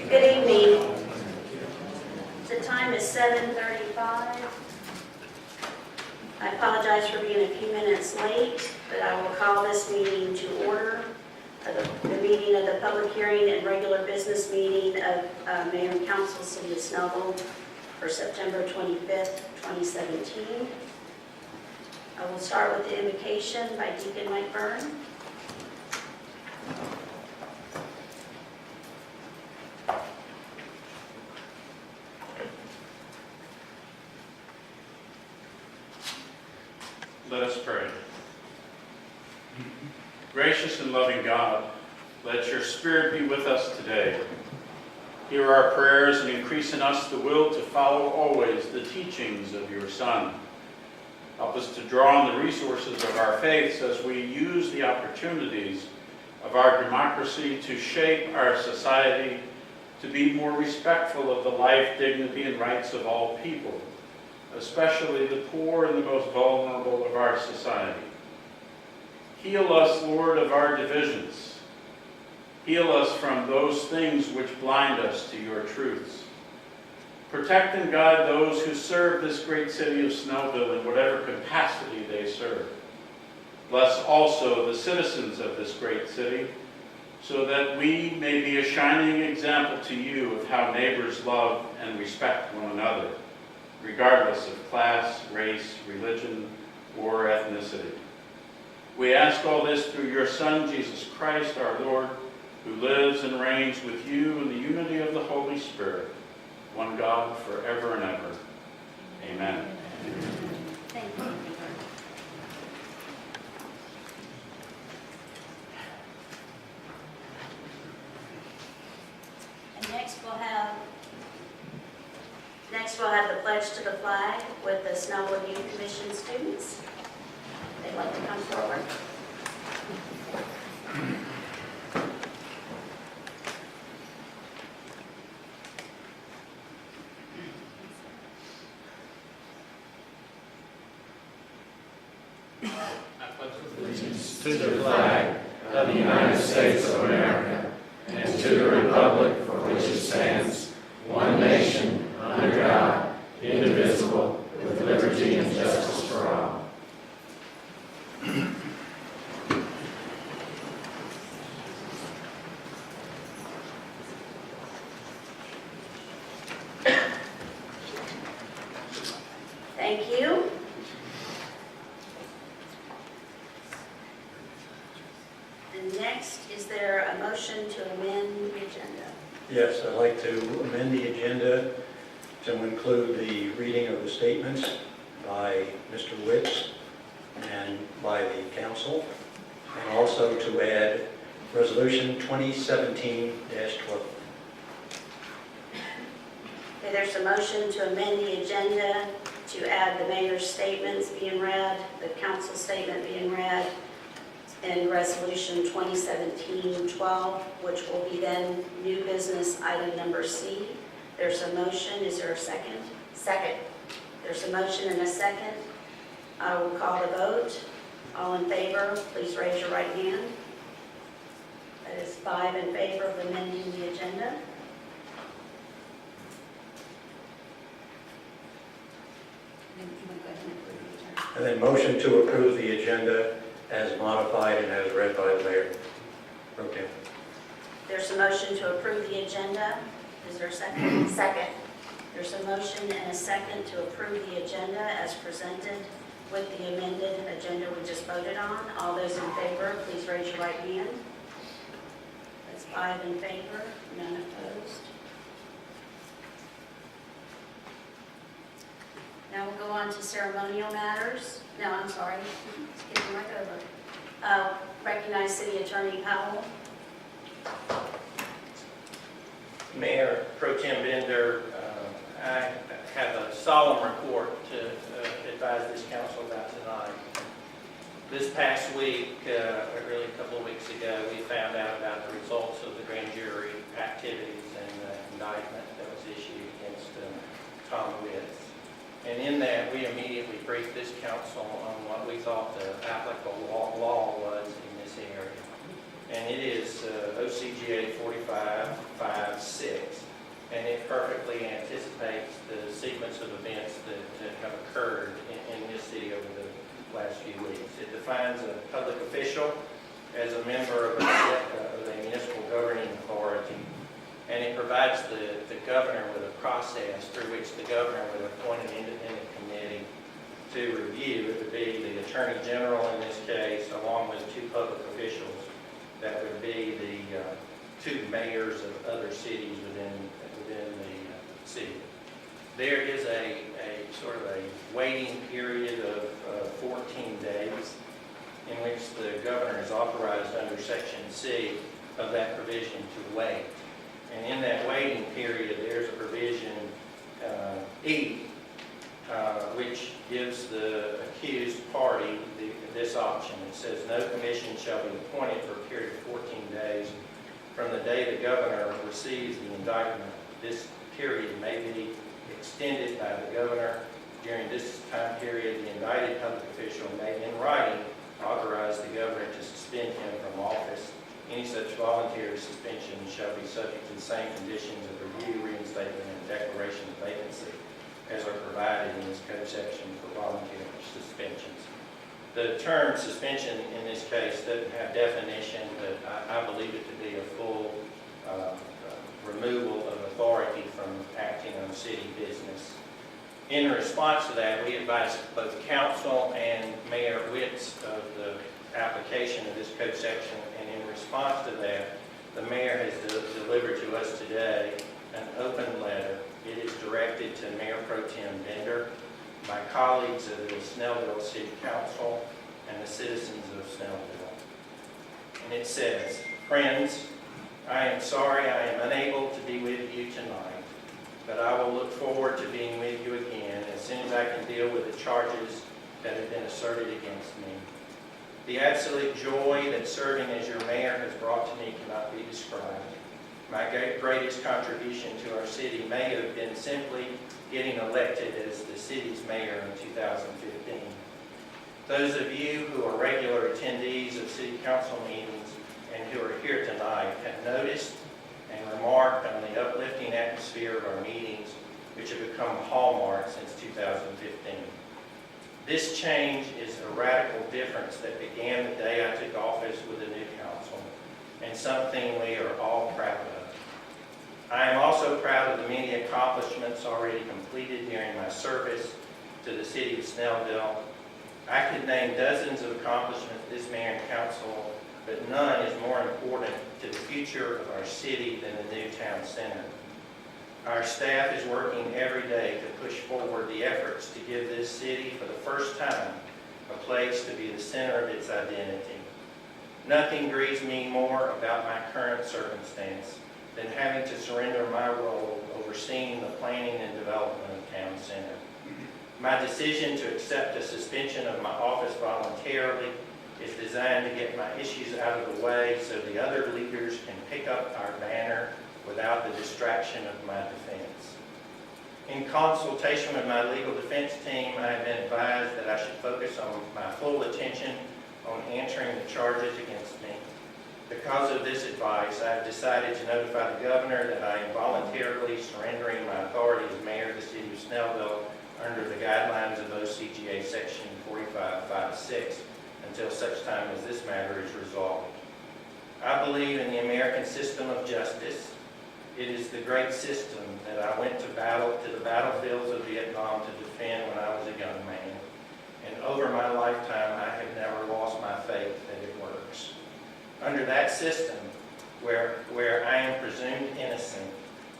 Good evening. The time is 7:35. I apologize for being a few minutes late, but I will call this meeting to order. The meeting of the public hearing and regular business meeting of Mayor and Council, City of Snellville for September 25th, 2017. I will start with the invocation by Deacon Mike Byrne. Let us pray. Gracious and loving God, let your Spirit be with us today. Hear our prayers and increase in us the will to follow always the teachings of your Son. Help us to draw on the resources of our faiths as we use the opportunities of our democracy to shape our society to be more respectful of the life, dignity, and rights of all people, especially the poor and the most vulnerable of our society. Heal us, Lord, of our divisions. Heal us from those things which blind us to your truths. Protect and guide those who serve this great city of Snellville in whatever capacity they serve. Bless also the citizens of this great city, so that we may be a shining example to you of how neighbors love and respect one another, regardless of class, race, religion, or ethnicity. We ask all this through your Son, Jesus Christ, our Lord, who lives and reigns with you in the unity of the Holy Spirit, one God, forever and ever. Amen. Thank you. And next we'll have the pledge to the flag with the Snellville Youth Commission students. They'd like to come forward. Allegiance to the flag of the United States of America and to the republic for which it stands, one nation, under God, indivisible, with liberty and justice for all. Thank you. And next, is there a motion to amend the agenda? Yes, I'd like to amend the agenda to include the reading of the statements by Mr. Witts and by the council, and also to add Resolution 2017-12. Okay, there's a motion to amend the agenda to add the mayor's statements being read, the council statement being read, and Resolution 2017-12, which will be then new business item number C. There's a motion. Is there a second? Second. There's a motion and a second. I will call the vote. All in favor, please raise your right hand. That is 5 in favor of amending the agenda. And then motion to approve the agenda as modified and as read by the mayor. Okay. There's a motion to approve the agenda. Is there a second? Second. There's a motion and a second to approve the agenda as presented with the amended agenda we just voted on. All those in favor, please raise your right hand. That's 5 in favor, none opposed. Now we'll go on to ceremonial matters. No, I'm sorry, skipping right over. Recognize City Attorney Powell. Mayor Pro Tem Bender, I have a solemn report to advise this council about tonight. This past week, really a couple of weeks ago, we found out about the results of the grand jury activities and the indictment that was issued against Tom Witts. And in that, we immediately briefed this council on what we thought the applicable law was in this area. And it is OCGA 4556. and it perfectly anticipates the sequence of events that have occurred in this city over the last few weeks. It defines a public official as a member of a municipal governing authority, and it provides the governor with a process through which the governor would appoint an independent committee to review. It would be the Attorney General in this case, along with two public officials that would be the two mayors of other cities within the city. There is a sort of a waiting period of 14 days in which the governor is authorized under Section C of that provision to wait. And in that waiting period, there's a provision, E, which gives the accused party this option. It says, no commission shall be appointed for a period of 14 days from the day the governor receives the indictment. This period may be extended by the governor. During this time period, the indicted public official may, in writing, authorize the governor to suspend him from office. Any such voluntary suspension shall be subject to the same conditions of review, reinstatement, and declaration of vacancy as are provided in this code section for voluntary suspensions. The term suspension in this case doesn't have definition, but I believe it to be a full removal of authority from acting on city business. In response to that, we advised both council and Mayor Witts of the application of this code section, and in response to that, the mayor has delivered to us today an open letter. It is directed to Mayor Pro Tem Bender, my colleagues of the Snellville City Council, and the citizens of Snellville. And it says, friends, I am sorry I am unable to be with you tonight, but I will look forward to being with you again as soon as I can deal with the charges that have been asserted against me. The absolute joy that serving as your mayor has brought to me cannot be described. My greatest contribution to our city may have been simply getting elected as the city's mayor in 2015. Those of you who are regular attendees of city council meetings and who are here tonight have noticed and remarked on the uplifting atmosphere of our meetings, which have become a hallmark since 2015. This change is a radical difference that began the day I took office with the new council, and something we are all proud of. I am also proud of the many accomplishments already completed during my service to the city of Snellville. I could name dozens of accomplishments this mayor and council, but none is more important to the future of our city than the new town center. Our staff is working every day to push forward the efforts to give this city, for the first time, a place to be the center of its identity. Nothing grieves me more about my current circumstance than having to surrender my role overseeing the planning and development of town center. My decision to accept a suspension of my office voluntarily is designed to get my issues out of the way so the other leaders can pick up our banner without the distraction of my defense. In consultation with my legal defense team, I have been advised that I should focus on my full attention on answering the charges against me. Because of this advice, I have decided to notify the governor that I am voluntarily surrendering my authority as mayor of the city of Snellville under the guidelines of OCGA section 4556 until such time as this matter is resolved. I believe in the American system of justice. It is the great system that I went to the battlefields of Vietnam to defend when I was a young man. And over my lifetime, I have never lost my faith that it works. Under that system, where I am presumed innocent,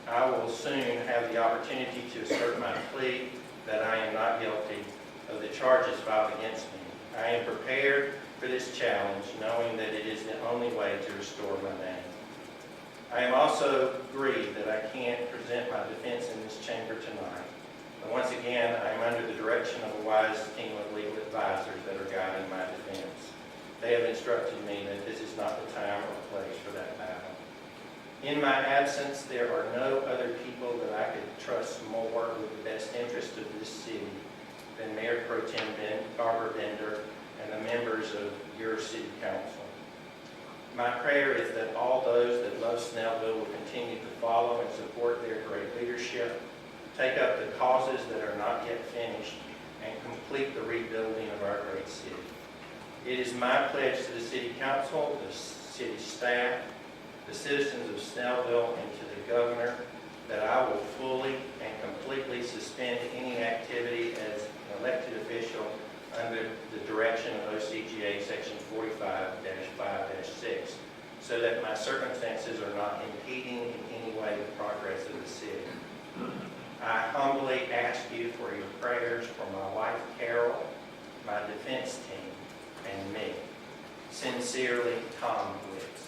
I will soon have the opportunity to assert my plea that I am not guilty of the charges filed against me. I am prepared for this challenge, knowing that it is the only way to restore my name. I am also grieved that I can't present my defense in this chamber tonight. But once again, I am under the direction of a wise team of legal advisors that are guiding my defense. They have instructed me that this is not the time or place for that battle. In my absence, there are no other people that I could trust more with the best interest of this city than Mayor Pro Tem Barbara Bender and the members of your city council. My prayer is that all those that love Snellville will continue to follow and support their great leadership, take up the causes that are not yet finished, and complete the rebuilding of our great city. It is my pledge to the City Council, the city staff, the citizens of Snellville, and to the Governor that I will fully and completely suspend any activity as an elected official under the direction of OCGA Section 45-5-6, so that my circumstances are not impeding in any way the progress of the city. I humbly ask you for your prayers for my wife, Carol, my defense team, and me. Sincerely, Tom Wicks.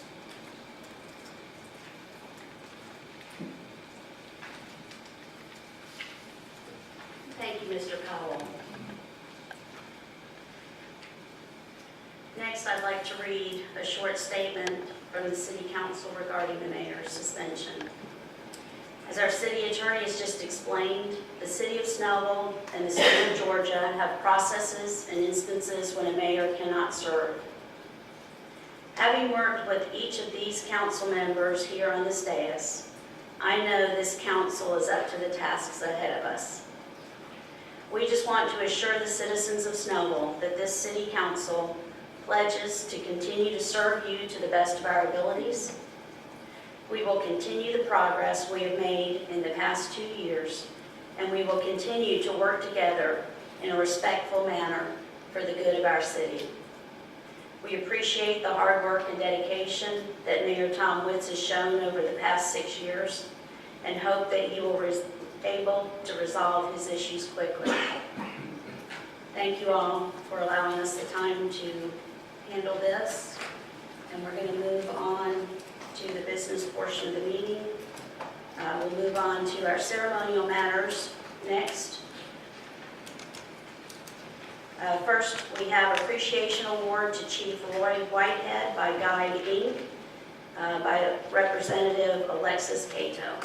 Thank you, Mr. Powell. Next, I'd like to read a short statement from the City Council regarding the mayor's suspension. As our city attorney has just explained, the City of Snellville and the State of Georgia have processes and instances when a mayor cannot serve. Having worked with each of these council members here on this dais, I know this council is up to the tasks ahead of us. We just want to assure the citizens of Snellville that this City Council pledges to continue to serve you to the best of our abilities. We will continue the progress we have made in the past 2 years, and we will continue to work together in a respectful manner for the good of our city. We appreciate the hard work and dedication that Mayor Tom Witz has shown over the past 6 years, and hope that he will be able to resolve his issues quickly. Thank you all for allowing us the time to handle this, and we're going to move on to the business portion of the meeting. We'll move on to our ceremonial matters next. First, we have Appreciation Award to Chief Roy Whitehead by Guide Inc. By Representative Alexis Cato.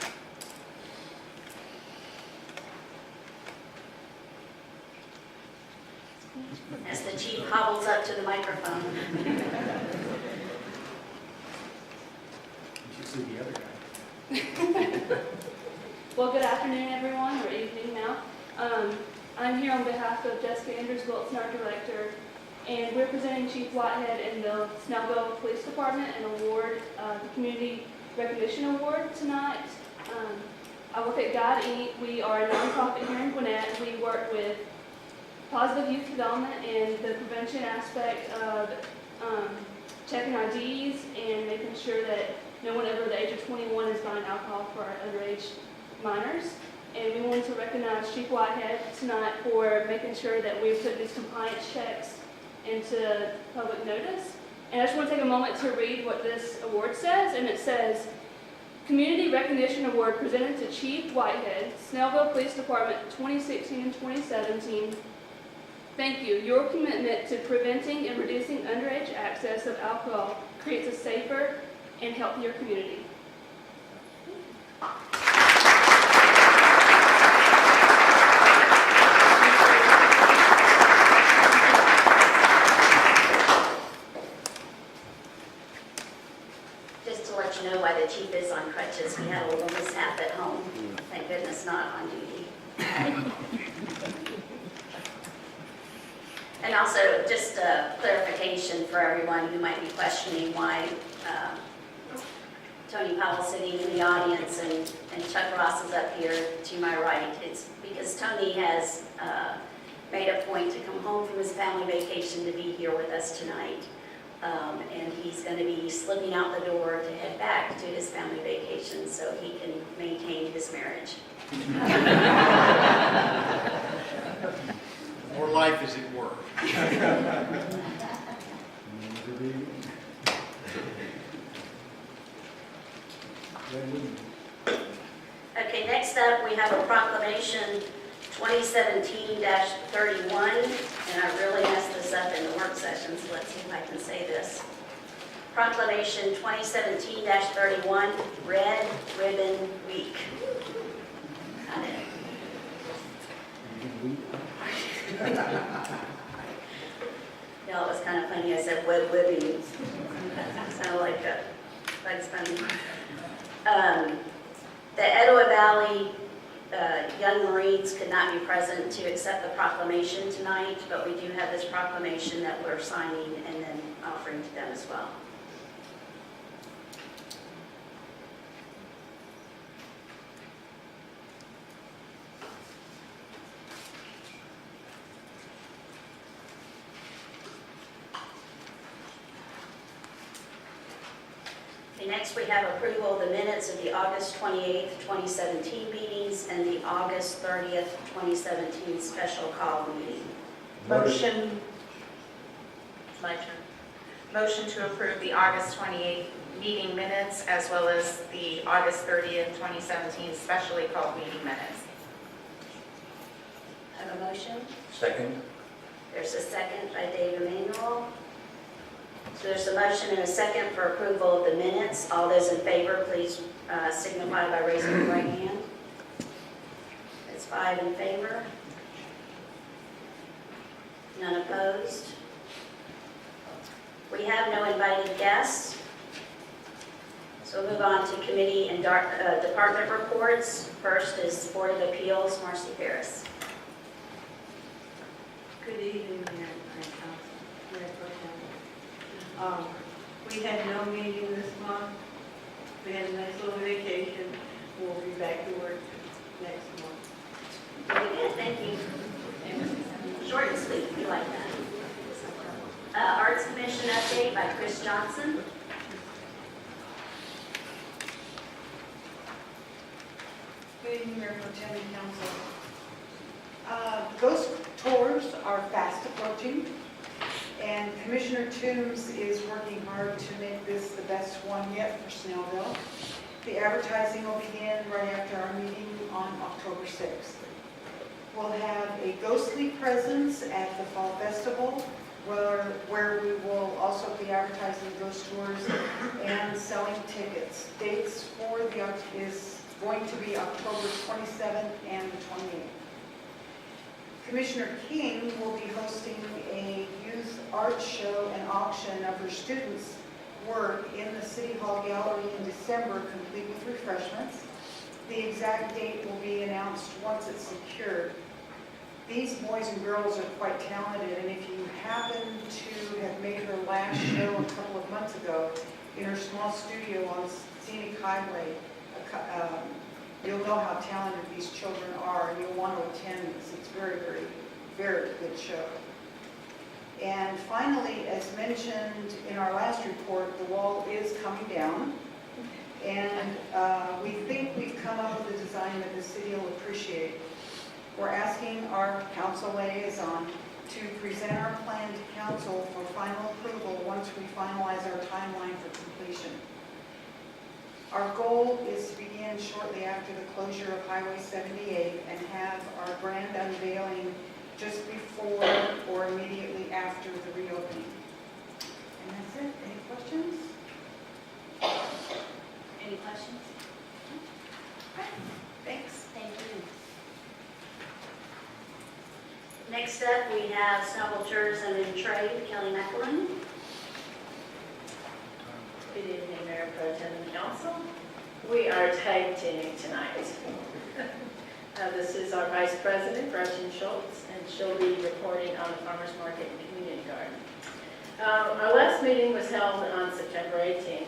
As the chief hobbles up to the microphone. You should see the other guy. Well, good afternoon, everyone, or evening now. I'm here on behalf of Jessica Andrews-Wilson, our director, and we're presenting Chief Whitehead and the Snellville Police Department an award, the Community Recognition Award tonight. I work at God Inc. We are a nonprofit here in Gwinnett. We work with positive youth development and the prevention aspect of checking IDs and making sure that no one over the age of 21 is buying alcohol for our underage minors. And we wanted to recognize Chief Whitehead tonight for making sure that we put these compliance checks into public notice. And I just want to take a moment to read what this award says, and it says, Community Recognition Award presented to Chief Whitehead, Snellville Police Department 2016 and 2017. Thank you. Your commitment to preventing and reducing underage access of alcohol creates a safer and healthier community. Just to let you know why the chief is on crutches, he had a little mishap at home. Thank goodness not on duty. And also, just a clarification for everyone who might be questioning why Tony Powell's sitting in the audience and Chuck Ross is up here to my right. It's because Tony has made a point to come home from his family vacation to be here with us tonight. And he's going to be slipping out the door to head back to his family vacation so he can maintain his marriage. More life is at work. Okay, next up we have a proclamation 2017-31, and I really messed this up in the work session, so let's see if I can say this. Proclamation 2017-31, Red Ribbon Week. Got it. Yeah, it was kind of funny. I said web living. Sounded like Bugs Bunny. The Etowah Valley Young Marines could not be present to accept the proclamation tonight, but we do have this proclamation that we're signing and then offering to them as well. Okay, next we have approval of the minutes of the August 28th, 2017 meetings and the August 30th, 2017 special call meeting. Motion. My turn. Motion to approve the August 28th meeting minutes as well as the August 30th, 2017 specially called meeting minutes. Have a motion? Second? There's a second by Dave Emanuel. So there's a motion and a second for approval of the minutes. All those in favor, please signify by raising your right hand. It's 5 in favor. None opposed. We have no invited guests. So we'll move on to committee and department reports. First is Board of Appeals, Marcy Ferris. Good evening, Mayor and Council. Mayor Pro Tem. We had no meeting this month. We had a nice little vacation. We'll be back to work next month. Very good, thank you. Short and sweet, we like that. Arts Commission update by Chris Johnson. Good evening, Mayor Pro Tem and Council. Ghost tours are fast approaching, and Commissioner Toombs is working hard to make this the best one yet for Snellville. The advertising will begin right after our meeting on October 6th. We'll have a ghostly presence at the Fall Festival, where we will also be advertising ghost tours and selling tickets. Dates for is going to be October 27th and the 28th. Commissioner King will be hosting a youth art show and auction of her students' work in the City Hall Gallery in December, complete with refreshments. The exact date will be announced once it's secured. These boys and girls are quite talented, and if you happen to have made her last show a couple of months ago in her small studio on Scenic Highway, you'll know how talented these children are, and you'll want to attend this. It's very, very, very good show. And finally, as mentioned in our last report, the wall is coming down, and we think we've come up with a design that the city will appreciate. We're asking our council liaison to present our plan to council for final approval once we finalize our timeline for completion. Our goal is to begin shortly after the closure of Highway 78 and have our grand unveiling just before or immediately after the reopening. And that's it. Any questions? Any questions? Okay, Thanks. thank you. Next up, we have Snellville Tourism and Trade, Kelly McElwain. Good evening, Mayor Pro Tem and Council. We are tag teaming tonight. This is our Vice President, Gretchen Schultz, and she'll be reporting on the Farmers Market and Community Garden. Our last meeting was held on September 18th.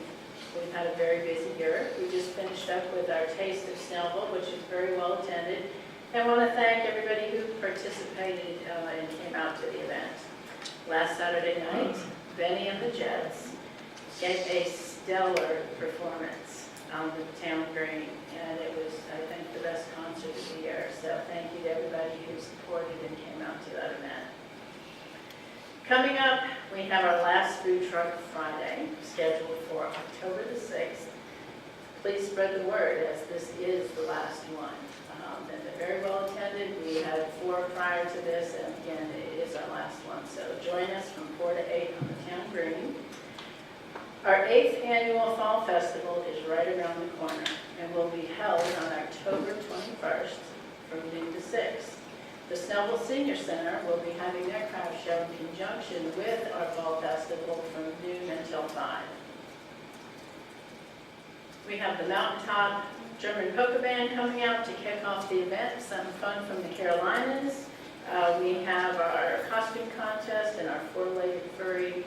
We've had a very busy year. We just finished up with our Taste of Snellville, which is very well attended. I want to thank everybody who participated and came out to the event. Last Saturday night, Benny and the Jets gave a stellar performance on the town green, and it was, I think, the best concert of the year. So thank you to everybody who supported and came out to that event. Coming up, we have our last Food Truck Friday, scheduled for October the 6th. Please spread the word, as this is the last one. And they're very well attended. We had 4 prior to this, and again, it is our last one. So join us from 4 to 8 on the town green. Our 8th annual Fall Festival is right around the corner and will be held on October 21st from noon to 6. The Snellville Senior Center will be having their craft show in conjunction with our Fall Festival from noon until 5. We have the Mountaintop German Polka Band coming out to kick off the event, some fun from the Carolinas. We have our costume contest and our four-legged furry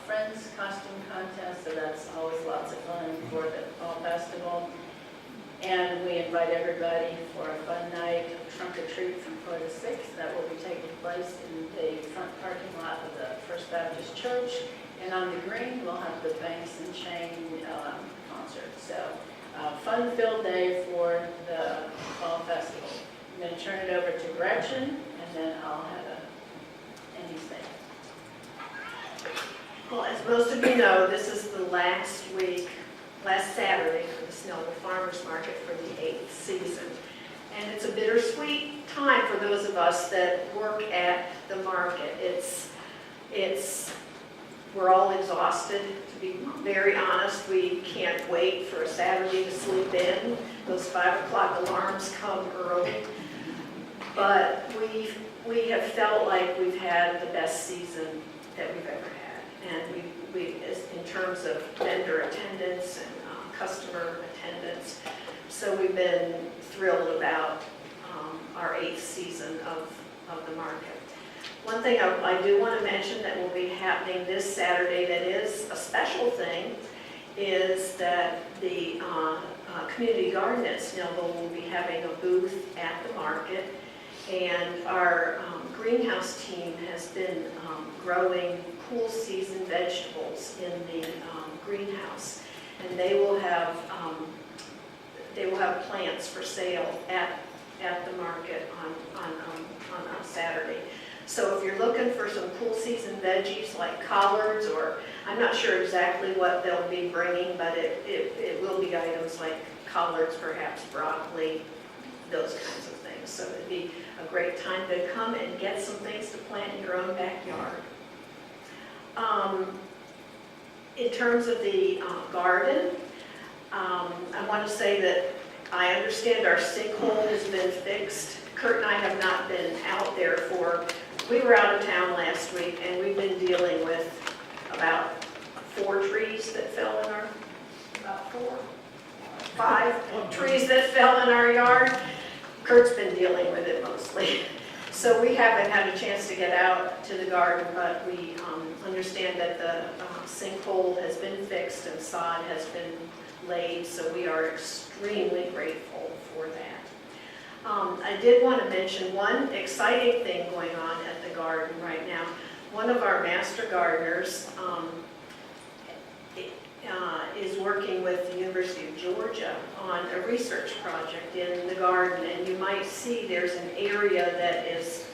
friends costume contest, so that's always lots of fun for the fall festival. And we invite everybody for a fun night of trunk or treat from 4 to 6. That will be taking place in the front parking lot of the First Baptist Church. And on the green, we'll have the Banks and Chain concert. So fun-filled day for the fall festival. I'm going to turn it over to Gretchen, and then I'll have any statement. Well, as most of you know, this is the last Saturday for the Snellville Farmers Market for the 8th season. And it's a bittersweet time for those of us that work at the market. We're all exhausted, to be very honest. We can't wait for a Saturday to sleep in. Those 5 o'clock alarms come early. But we have felt like we've had the best season that we've ever had. And we in terms of vendor attendance and customer attendance. So we've been thrilled about our 8th season of the market. One thing I do want to mention that will be happening this Saturday that is a special thing is that the community garden at Snellville will be having a booth at the market, and our greenhouse team has been growing cool season vegetables in the greenhouse, and they will have plants for sale at the market on Saturday. So if you're looking for some cool season veggies like collards, or I'm not sure exactly what they'll be bringing, but it will be items like collards, perhaps broccoli, those kinds of things. So it'd be a great time to come and get some things to plant in your own backyard. In terms of the garden, I want to say that I understand our sinkhole has been fixed. Kurt and I have not been out there we were out of town last week, and we've been dealing with about 4 trees that fell in our, about 5 trees that fell in our yard. Kurt's been dealing with it mostly. So we haven't had a chance to get out to the garden, but we understand that the sinkhole has been fixed and sod has been laid, so we are extremely grateful for that. I did want to mention one exciting thing going on at the garden right now. One of our master gardeners is working with the University of Georgia on a research project in the garden, and you might see there's an area that is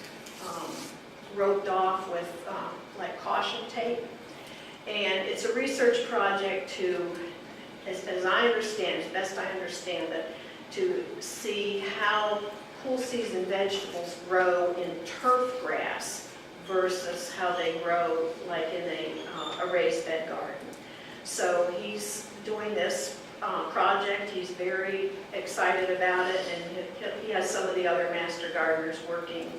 roped off with like caution tape, and it's a research project to, as I understand, as best I understand it, to see how cool season vegetables grow in turf grass versus how they grow like in a raised bed garden. So he's doing this project. He's very excited about it, and he has some of the other master gardeners working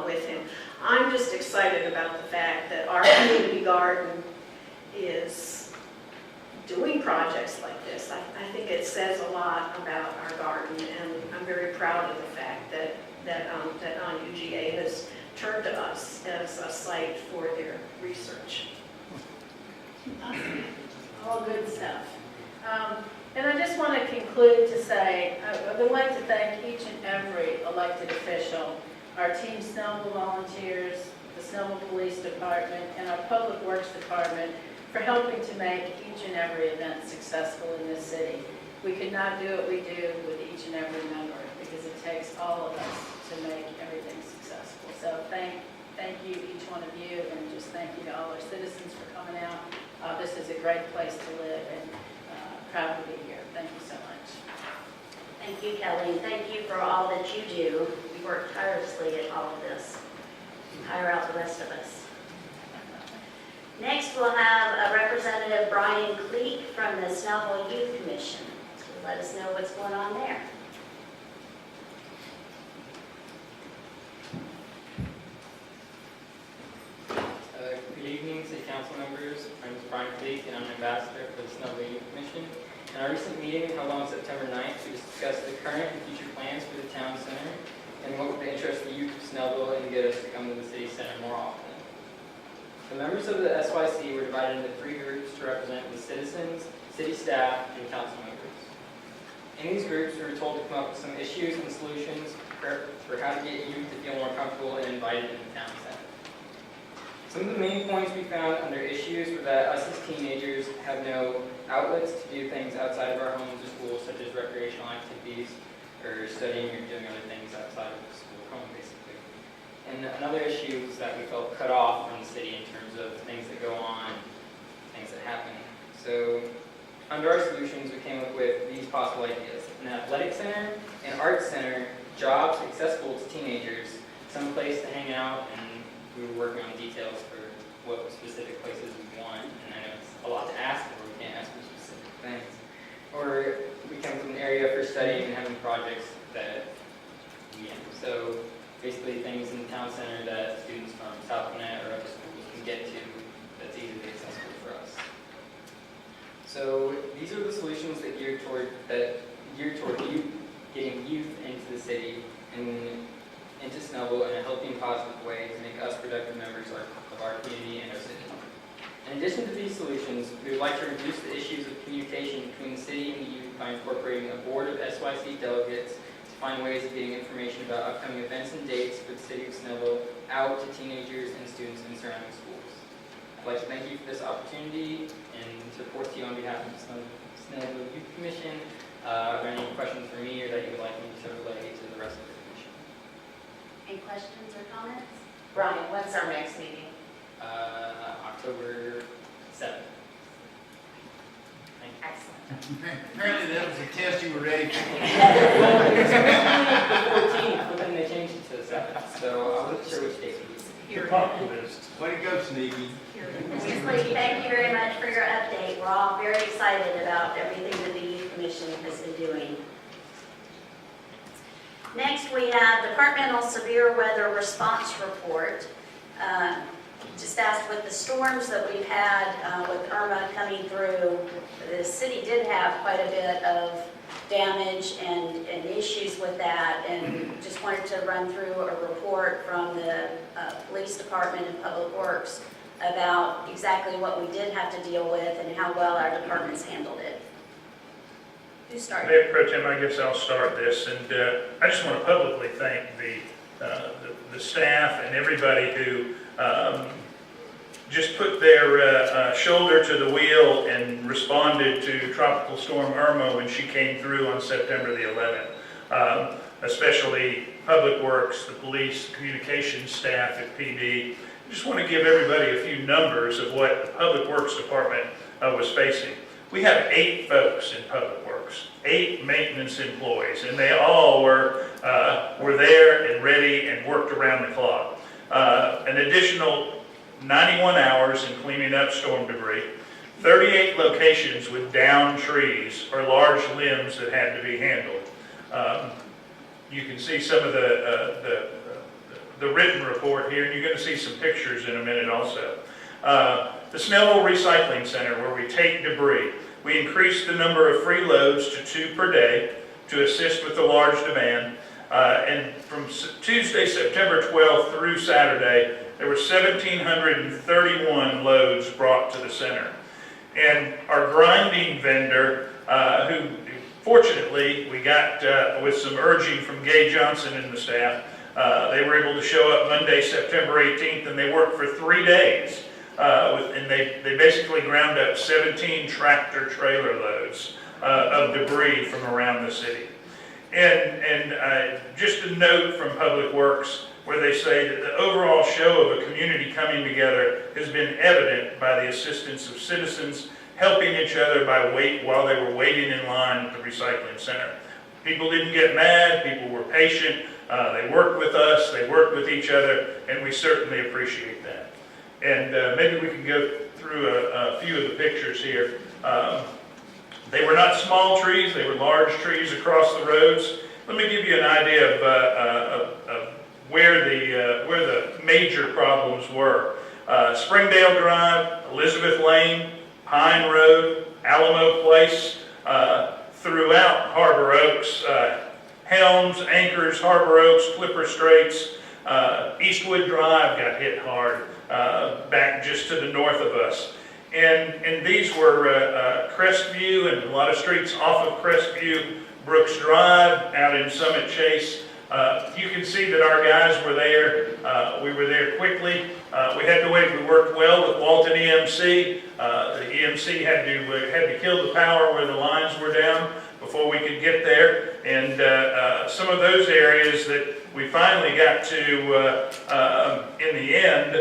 with him. I'm just excited about the fact that our community garden is doing projects like this. I think it says a lot about our garden, and I'm very proud of the fact that UGA has turned to us as a site for their research. All good stuff. And I just want to conclude to say, I would like to thank each and every elected official, our Team Snellville volunteers, the Snellville Police Department, and our Public Works Department for helping to make each and every event successful in this city. We could not do what we do with each and every member, because it takes all of us to make everything successful. So thank you, each one of you, and just thank you to all our citizens for coming out. This is a great place to live, and proud to be here. Thank you so much. Thank you, Kelly, and thank you for all that you do. You work tirelessly at all of this. Hire out the rest of us. Next, we'll have Representative Brian Cleek from the Snellville Youth Commission to let us know what's going on there. Good evening, City Council members. My name is Brian Cleek, and I'm an ambassador for the Snellville Youth Commission. In our recent meeting held on September 9th, we discussed the current and future plans for the town center and what would interest the youth of Snellville and get us to come to the city center more often. The members of the SYC were divided into 3 groups to represent the citizens, city staff, and council members. In these groups, we were told to come up with some issues and solutions for how to get youth to feel more comfortable and invited in the town center. Some of the main points we found under issues were that us as teenagers have no outlets to do things outside of our homes or schools, such as recreational activities or studying or doing other things outside of the school home, basically. And another issue was that we felt cut off from the city in terms of things that go on, things that happen. So under our solutions, we came up with these possible ideas: an athletic center, an arts center, jobs accessible to teenagers, some place to hang out, and we were working on details for what specific places we want. And I know it's a lot to ask for, we can't ask for specific things. Or we come from an area for studying and having projects that we end. So basically things in the town center that students from South Gwinnett or other schools can get to that's easily accessible for us. So these are the solutions that geared toward youth, getting youth into the city and into Snellville in a healthy and positive way to make us productive members of our community and our city. In addition to these solutions, we would like to reduce the issues of communication between the city and the youth by incorporating a board of SYC delegates to find ways of getting information about upcoming events and dates for the city of Snellville out to teenagers and students in surrounding schools. I'd like to thank you for this opportunity and to report to you on behalf of the Snellville Youth Commission. Are there any questions for me or that you would like me to relay to the rest of the commission? Any questions or comments? Brian, when's our next meeting? October 7th. Excellent. Apparently that was a test you were ready for. Well, it was originally the 14th, but then they changed it to the 7th, so I wasn't sure which date it was. Way to go, Sneaky. Obviously, thank you very much for your update. We're all very excited about everything that the Youth Commission has been doing. Next, we have Departmental Severe Weather Response Report. Just asked with the storms that we've had with Irma coming through, the city did have quite a bit of damage and issues with that, and just wanted to run through a report from the Police Department and Public Works about exactly what we did have to deal with and how well our departments handled it. Who started? Mayor Pro Tem, I guess I'll start this, and I just want to publicly thank the staff and everybody who just put their shoulder to the wheel and responded to Tropical Storm Irma when she came through on September the 11th. Especially Public Works, the police, communications staff at PD. I just want to give everybody a few numbers of what the Public Works Department was facing. We have 8 folks in Public Works, 8 maintenance employees, and they all were there and ready and worked around the clock. An additional 91 hours in cleaning up storm debris, 38 locations with downed trees or large limbs that had to be handled. You can see some of the written report here, and you're going to see some pictures in a minute also. The Snellville Recycling Center, where we take debris, we increased the number of free loads to 2 per day to assist with the large demand. And from Tuesday, September 12th through Saturday, there were 1,731 loads brought to the center. And our grinding vendor, who fortunately we got with some urging from Gay Johnson and the staff, they were able to show up Monday, September 18th, and they worked for 3 days. And they basically ground up 17 tractor trailer loads of debris from around the city. And just a note from Public Works, where they say that the overall show of a community coming together has been evident by the assistance of citizens helping each other while they were waiting in line at the recycling center. People didn't get mad, people were patient, they worked with us, they worked with each other, and we certainly appreciate that. And maybe we can go through a few of the pictures here. They were not small trees, they were large trees across the roads. Let me give you an idea of where the major problems were. Springdale Drive, Elizabeth Lane, Pine Road, Alamo Place, throughout Harbor Oaks. Helms, Anchors, Harbor Oaks, Clipper Straits, Eastwood Drive got hit hard back just to the north of us. And these were Crestview and a lot of streets off of Crestview, Brooks Drive, out in Summit Chase. You can see that our guys were there. We were there quickly. We had to wait. We worked well with Walton EMC. The EMC had to kill the power where the lines were down before we could get there. And some of those areas that we finally got to in the end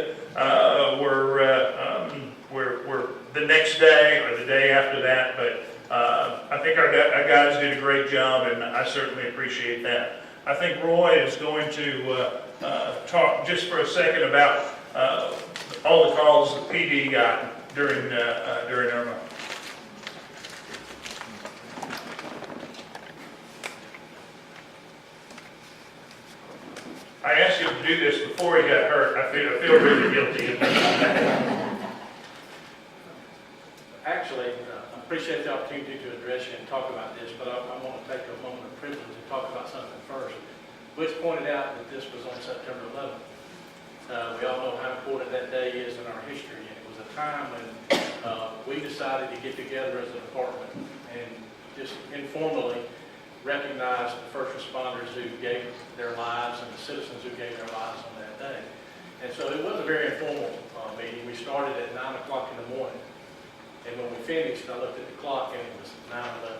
were the next day or the day after that. But I think our guys did a great job, and I certainly appreciate that. I think Roy is going to talk just for a second about all the calls that PD got during Irma. I asked him to do this before he got hurt. I feel really guilty. Actually, I appreciate the opportunity to address you and talk about this, but I want to take a moment of privilege to talk about something first. Butch pointed out that this was on September 11th. We all know how important that day is in our history, and it was a time when we decided to get together as a department and just informally recognize the first responders who gave their lives and the citizens who gave their lives on that day. And so it was a very informal meeting. We started at 9 o'clock in the morning. And when we finished, I looked at the clock and it was 9:11.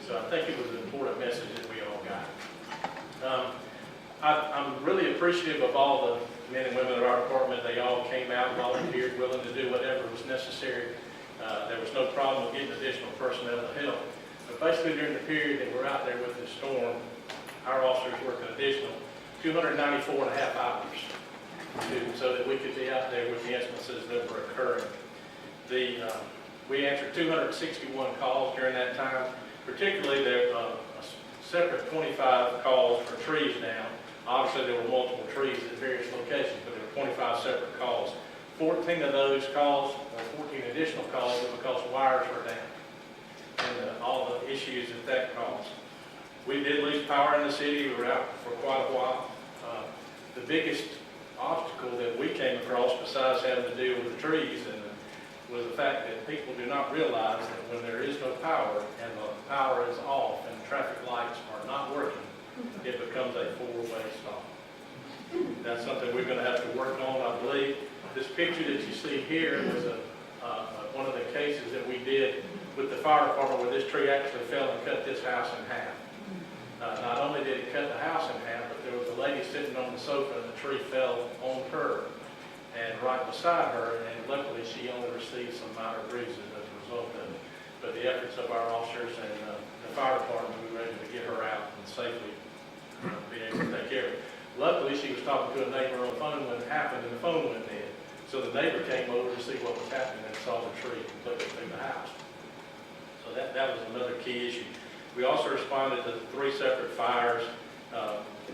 So I think it was an important message that we all got. I'm really appreciative of all the men and women of our department. They all came out, volunteered, willing to do whatever was necessary. There was no problem with getting additional personnel to help. But basically during the period that we're out there with the storm, our officers worked an additional 294 and a half hours so that we could be out there with the instances that were occurring. We answered 261 calls during that time. Particularly, there were a separate 25 calls for trees down. Obviously, there were multiple trees at various locations, but there were 25 separate calls. 14 of those calls, or 14 additional calls, were because wires were down and all the issues that caused. We did lose power in the city. We were out for quite a while. The biggest obstacle that we came across, besides having to deal with the trees, was the fact that people do not realize that when there is no power and the power is off and the traffic lights are not working, it becomes a four-way stop. That's something we're going to have to work on, I believe. This picture that you see here was one of the cases that we did with the fire department where this tree actually fell and cut this house in half. Not only did it cut the house in half, but there was a lady sitting on the sofa and the tree fell on her and right beside her, and luckily she only received some minor bruises as a result of it. But the efforts of our officers and the fire department, we were able to get her out and safely be able to take care of it. Luckily, she was talking to a neighbor on the phone when it happened, and the phone went dead. So the neighbor came over to see what was happening and saw the tree completely through the house. So that was another key issue. We also responded to 3 separate fires,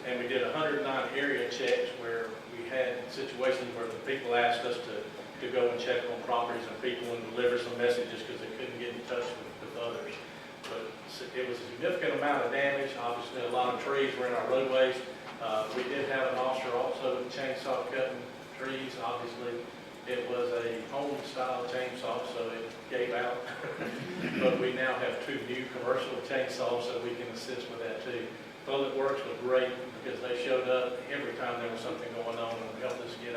and we did 109 area checks where we had situations where the people asked us to go and check on properties and people and deliver some messages because they couldn't get in touch with others. But it was a significant amount of damage. Obviously, a lot of trees were in our roadways. We did have an officer also with chainsaw cutting trees. Obviously, it was a home-style chainsaw, so it gave out. But we now have 2 new commercial chainsaws, so we can assist with that too. Public Works was great because they showed up every time there was something going on and helped us get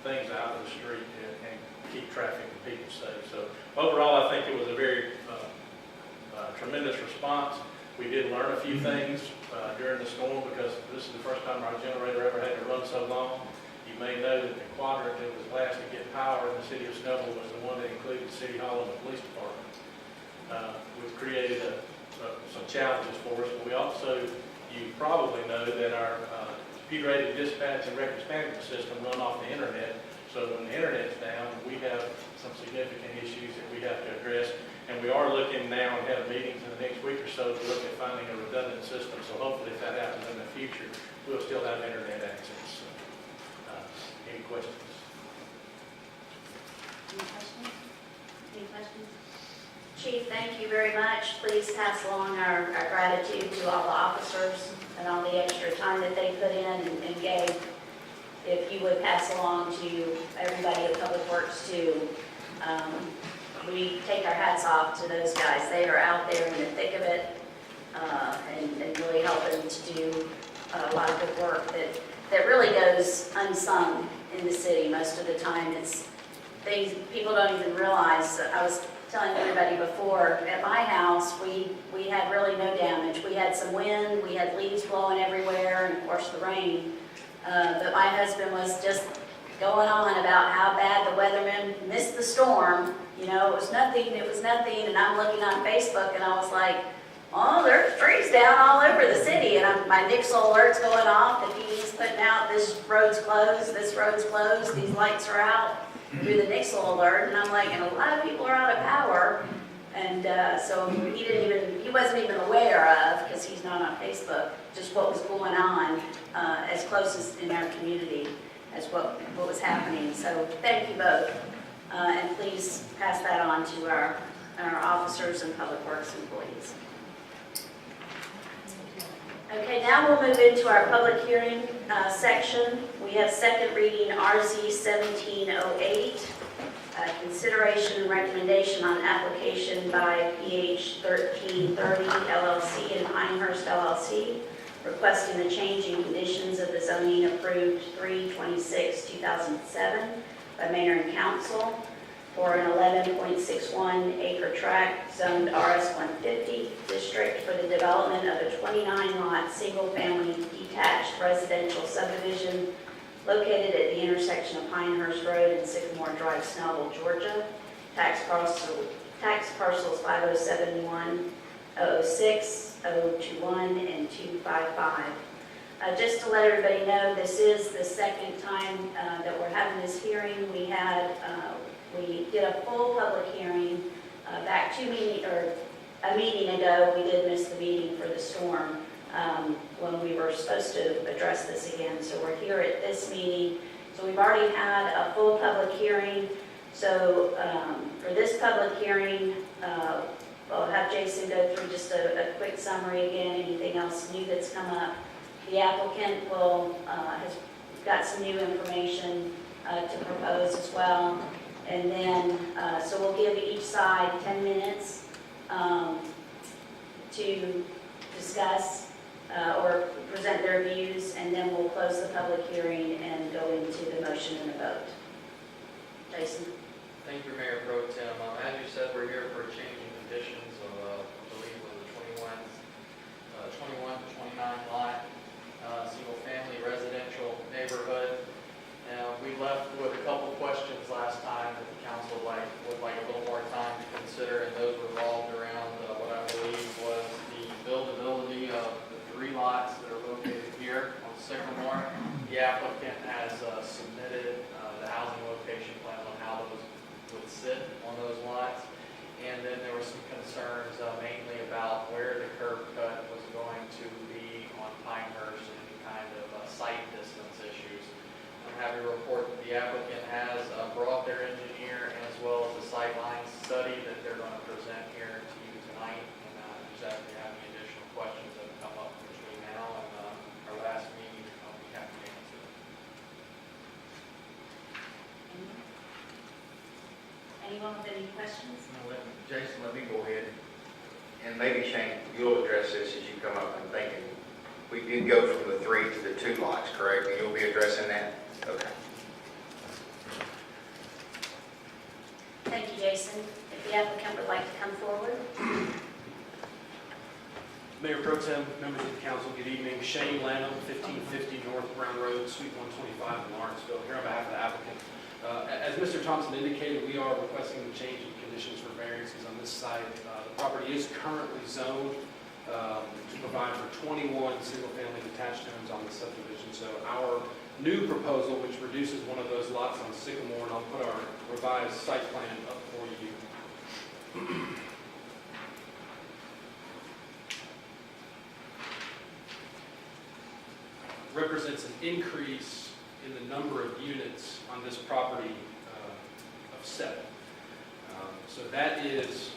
things out of the street and keep traffic and people safe. So overall, I think it was a very tremendous response. We did learn a few things during the storm because this is the first time our generator ever had to run so long. You may know that the quadrant that was last to get power in the city of Snellville was the one that included City Hall and the police department, which created some challenges for us. But we also, you probably know that our computer-aided dispatch and records management system run off the internet. So when the internet's down, we have some significant issues that we have to address. And we are looking now and have meetings in the next week or so to look at finding a redundant system. So hopefully if that happens in the future, we'll still have internet access. Any questions? Any questions? Any questions? Chief, thank you very much. Please pass along our gratitude to all the officers and all the extra time that they put in and gave. If you would pass along to everybody at Public Works too. We take our hats off to those guys. They are out there in the thick of it and really helping to do a lot of good work that really goes unsung in the city. Most of the time it's things people don't even realize. I was telling everybody before, at my house, we had really no damage. We had some wind, we had leaves blowing everywhere, and of course the rain. But my husband was just going on about how bad the weatherman missed the storm. You know, it was nothing, and I'm looking on Facebook, and I was like, oh, there's trees down all over the city, and my Nixle alert's going off, the PD's putting out, this road's closed, these lights are out, through the Nixle alert, and I'm like, and a lot of people are out of power, and so he wasn't even aware of, because he's not on Facebook, just what was going on as close as in our community as what was happening. So thank you both, and please pass that on to our officers and Public Works employees. Okay, now we'll move into our public hearing section. We have second reading RZ 1708, consideration and recommendation on application by PH 1330 LLC and Pinehurst LLC, requesting the change in conditions of the zoning approved 3/26/2007 by Mayor and Council for an 11.61 acre tract zoned RS 150 district for the development of a 29-lot single-family detached residential subdivision located at the intersection of Pinehurst Road and Sycamore Drive, Snellville, Georgia. Tax parcels 5071, 006, 021, and 255. Just to let everybody know, this is the second time that we're having this hearing. We did a full public hearing back a meeting ago. We did miss the meeting for the storm when we were supposed to address this again. So we're here at this meeting. So we've already had a full public hearing. So for this public hearing, I'll have Jason go through just a quick summary again, anything else new that's come up. The applicant has got some new information to propose as well. And then, so we'll give each side 10 minutes to discuss or present their views, and then we'll close the public hearing and go into the motion and the vote. Jason? Thank you, Mayor Pro Tem. As you said, we're here for a change in conditions of, I believe, it was a 21 to 29 lot single-family residential neighborhood. Now, we left with a couple questions last time that the council would like a little more time to consider, and those revolved around what I believe was the buildability of the 3 lots that are located here on Sycamore. The applicant has submitted the housing location plan on how those would sit on those lots. And then there were some concerns mainly about where the curb cut was going to be on Pinehurst and any kind of site distance issues. I'm happy to report that the applicant has brought their engineer as well as a sightline study that they're going to present here to you tonight. And just if you have any additional questions that have come up between now and our last meeting, I'll be happy to answer. Anyone with any questions? Jason, let me go ahead, and maybe Shane, you'll address this as you come up. I'm thinking we did go from the 3 to the 2 lots, correct? And you'll be addressing that? Okay. Thank you, Jason. If the applicant would like to come forward. Mayor Pro Tem, members of the council, good evening. Shane Lanham, 1550 North Brown Road, Suite 125 in Lawrenceville, here on behalf of the applicant. As Mr. Thompson indicated, we are requesting the change in conditions for variances on this site. The property is currently zoned to provide for 21 single-family detached homes on the subdivision. So our new proposal, which reduces one of those lots on Sycamore, and I'll put our revised site plan up for you. Represents an increase in the number of units on this property of 7. So that is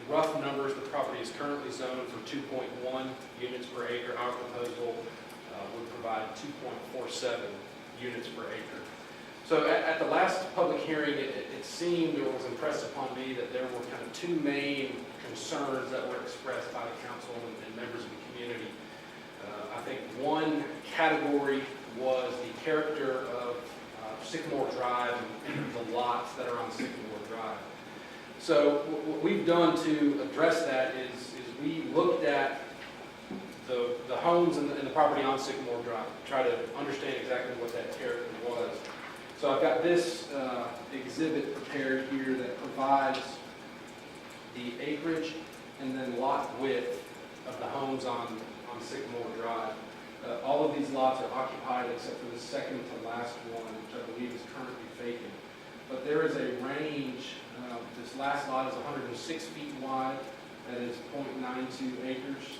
rough numbers, the property is currently zoned for 2.1 units per acre. Our proposal would provide 2.47 units per acre. So at the last public hearing, it seemed or was impressed upon me that there were kind of two main concerns that were expressed by the council and members of the community. I think one category was the character of Sycamore Drive and the lots that are on Sycamore Drive. So what we've done to address that is we looked at the homes and the property on Sycamore Drive, try to understand exactly what that character was. So I've got this exhibit prepared here that provides the acreage and then lot width of the homes on Sycamore Drive. All of these lots are occupied except for the second to last one, which I believe is currently vacant. But there is a range. This last lot is 106 feet wide. That is 0.92 acres.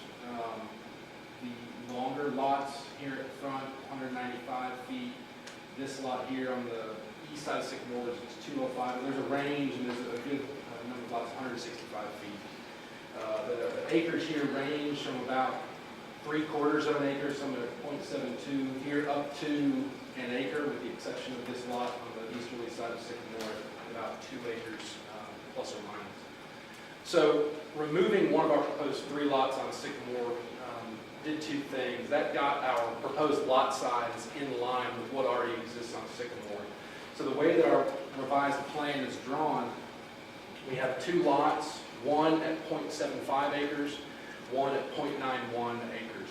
The longer lots here at the front, 195 feet. This lot here on the east side of Sycamore is 205. And there's a range, and there's a good number of lots, 165 feet. The acres here range from about 3/4 of an acre, some are 0.72 here, up to an acre, with the exception of this lot on the easterly side of Sycamore, about 2 acres, plus or minus. So removing one of our proposed 3 lots on Sycamore did 2 things. That got our proposed lot size in line with what already exists on Sycamore. So the way that our revised plan is drawn, we have 2 lots, one at 0.75 acres, one at 0.91 acres.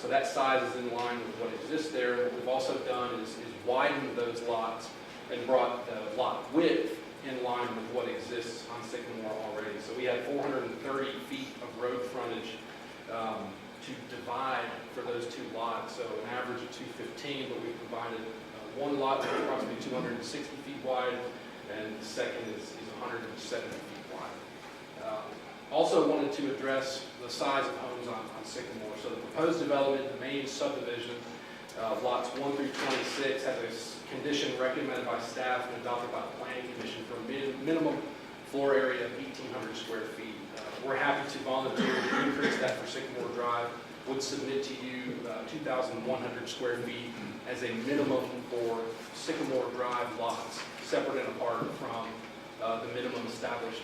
So that size is in line with what exists there. What we've also done is widened those lots and brought the lot width in line with what exists on Sycamore already. So we had 430 feet of road frontage to divide for those 2 lots. So an average of 215, but we provided one lot that's approximately 260 feet wide, and the second is 170 feet wide. Also wanted to address the size of homes on Sycamore. So the proposed development, the main subdivision, lots 1 through 26, has a condition recommended by staff and adopted by the Planning Commission for a minimum floor area of 1,800 square feet. We're happy to volunteer to increase that for Sycamore Drive. Would submit to you 2,100 square feet as a minimum for Sycamore Drive lots, separate and apart from the minimum established,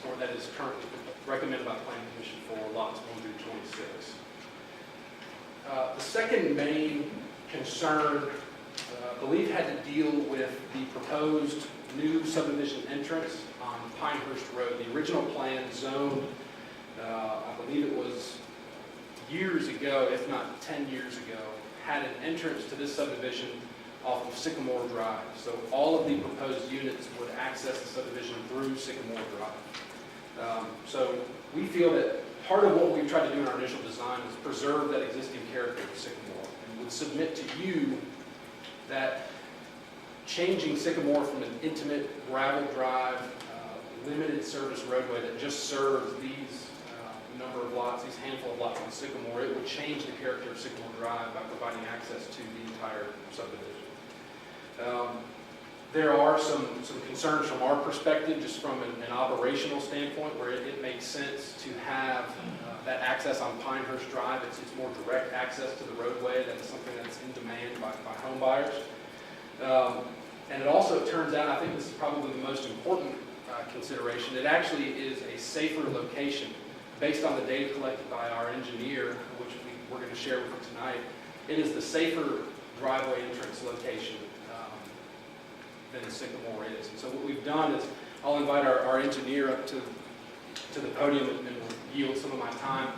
or that is currently recommended by the Planning Commission for lots 1 through 26. The second main concern, I believe, had to deal with the proposed new subdivision entrance on Pinehurst Road. The original plan zoned, I believe it was years ago, if not 10 years ago, had an entrance to this subdivision off of Sycamore Drive. So all of the proposed units would access the subdivision through Sycamore Drive. So we feel that part of what we've tried to do in our initial design is preserve that existing character of Sycamore, and would submit to you that changing Sycamore from an intimate gravel drive, limited service roadway that just serves these number of lots, these handful of lots on Sycamore, it would change the character of Sycamore Drive by providing access to the entire subdivision. There are some concerns from our perspective, just from an operational standpoint, where it makes sense to have that access on Pinehurst Drive. It's more direct access to the roadway. That's something that's in demand by home buyers. And it also turns out, I think this is probably the most important consideration, it actually is a safer location. Based on the data collected by our engineer, which we're going to share with you tonight, it is the safer driveway entrance location than Sycamore is. And so what we've done is, I'll invite our engineer up to the podium and yield some of my time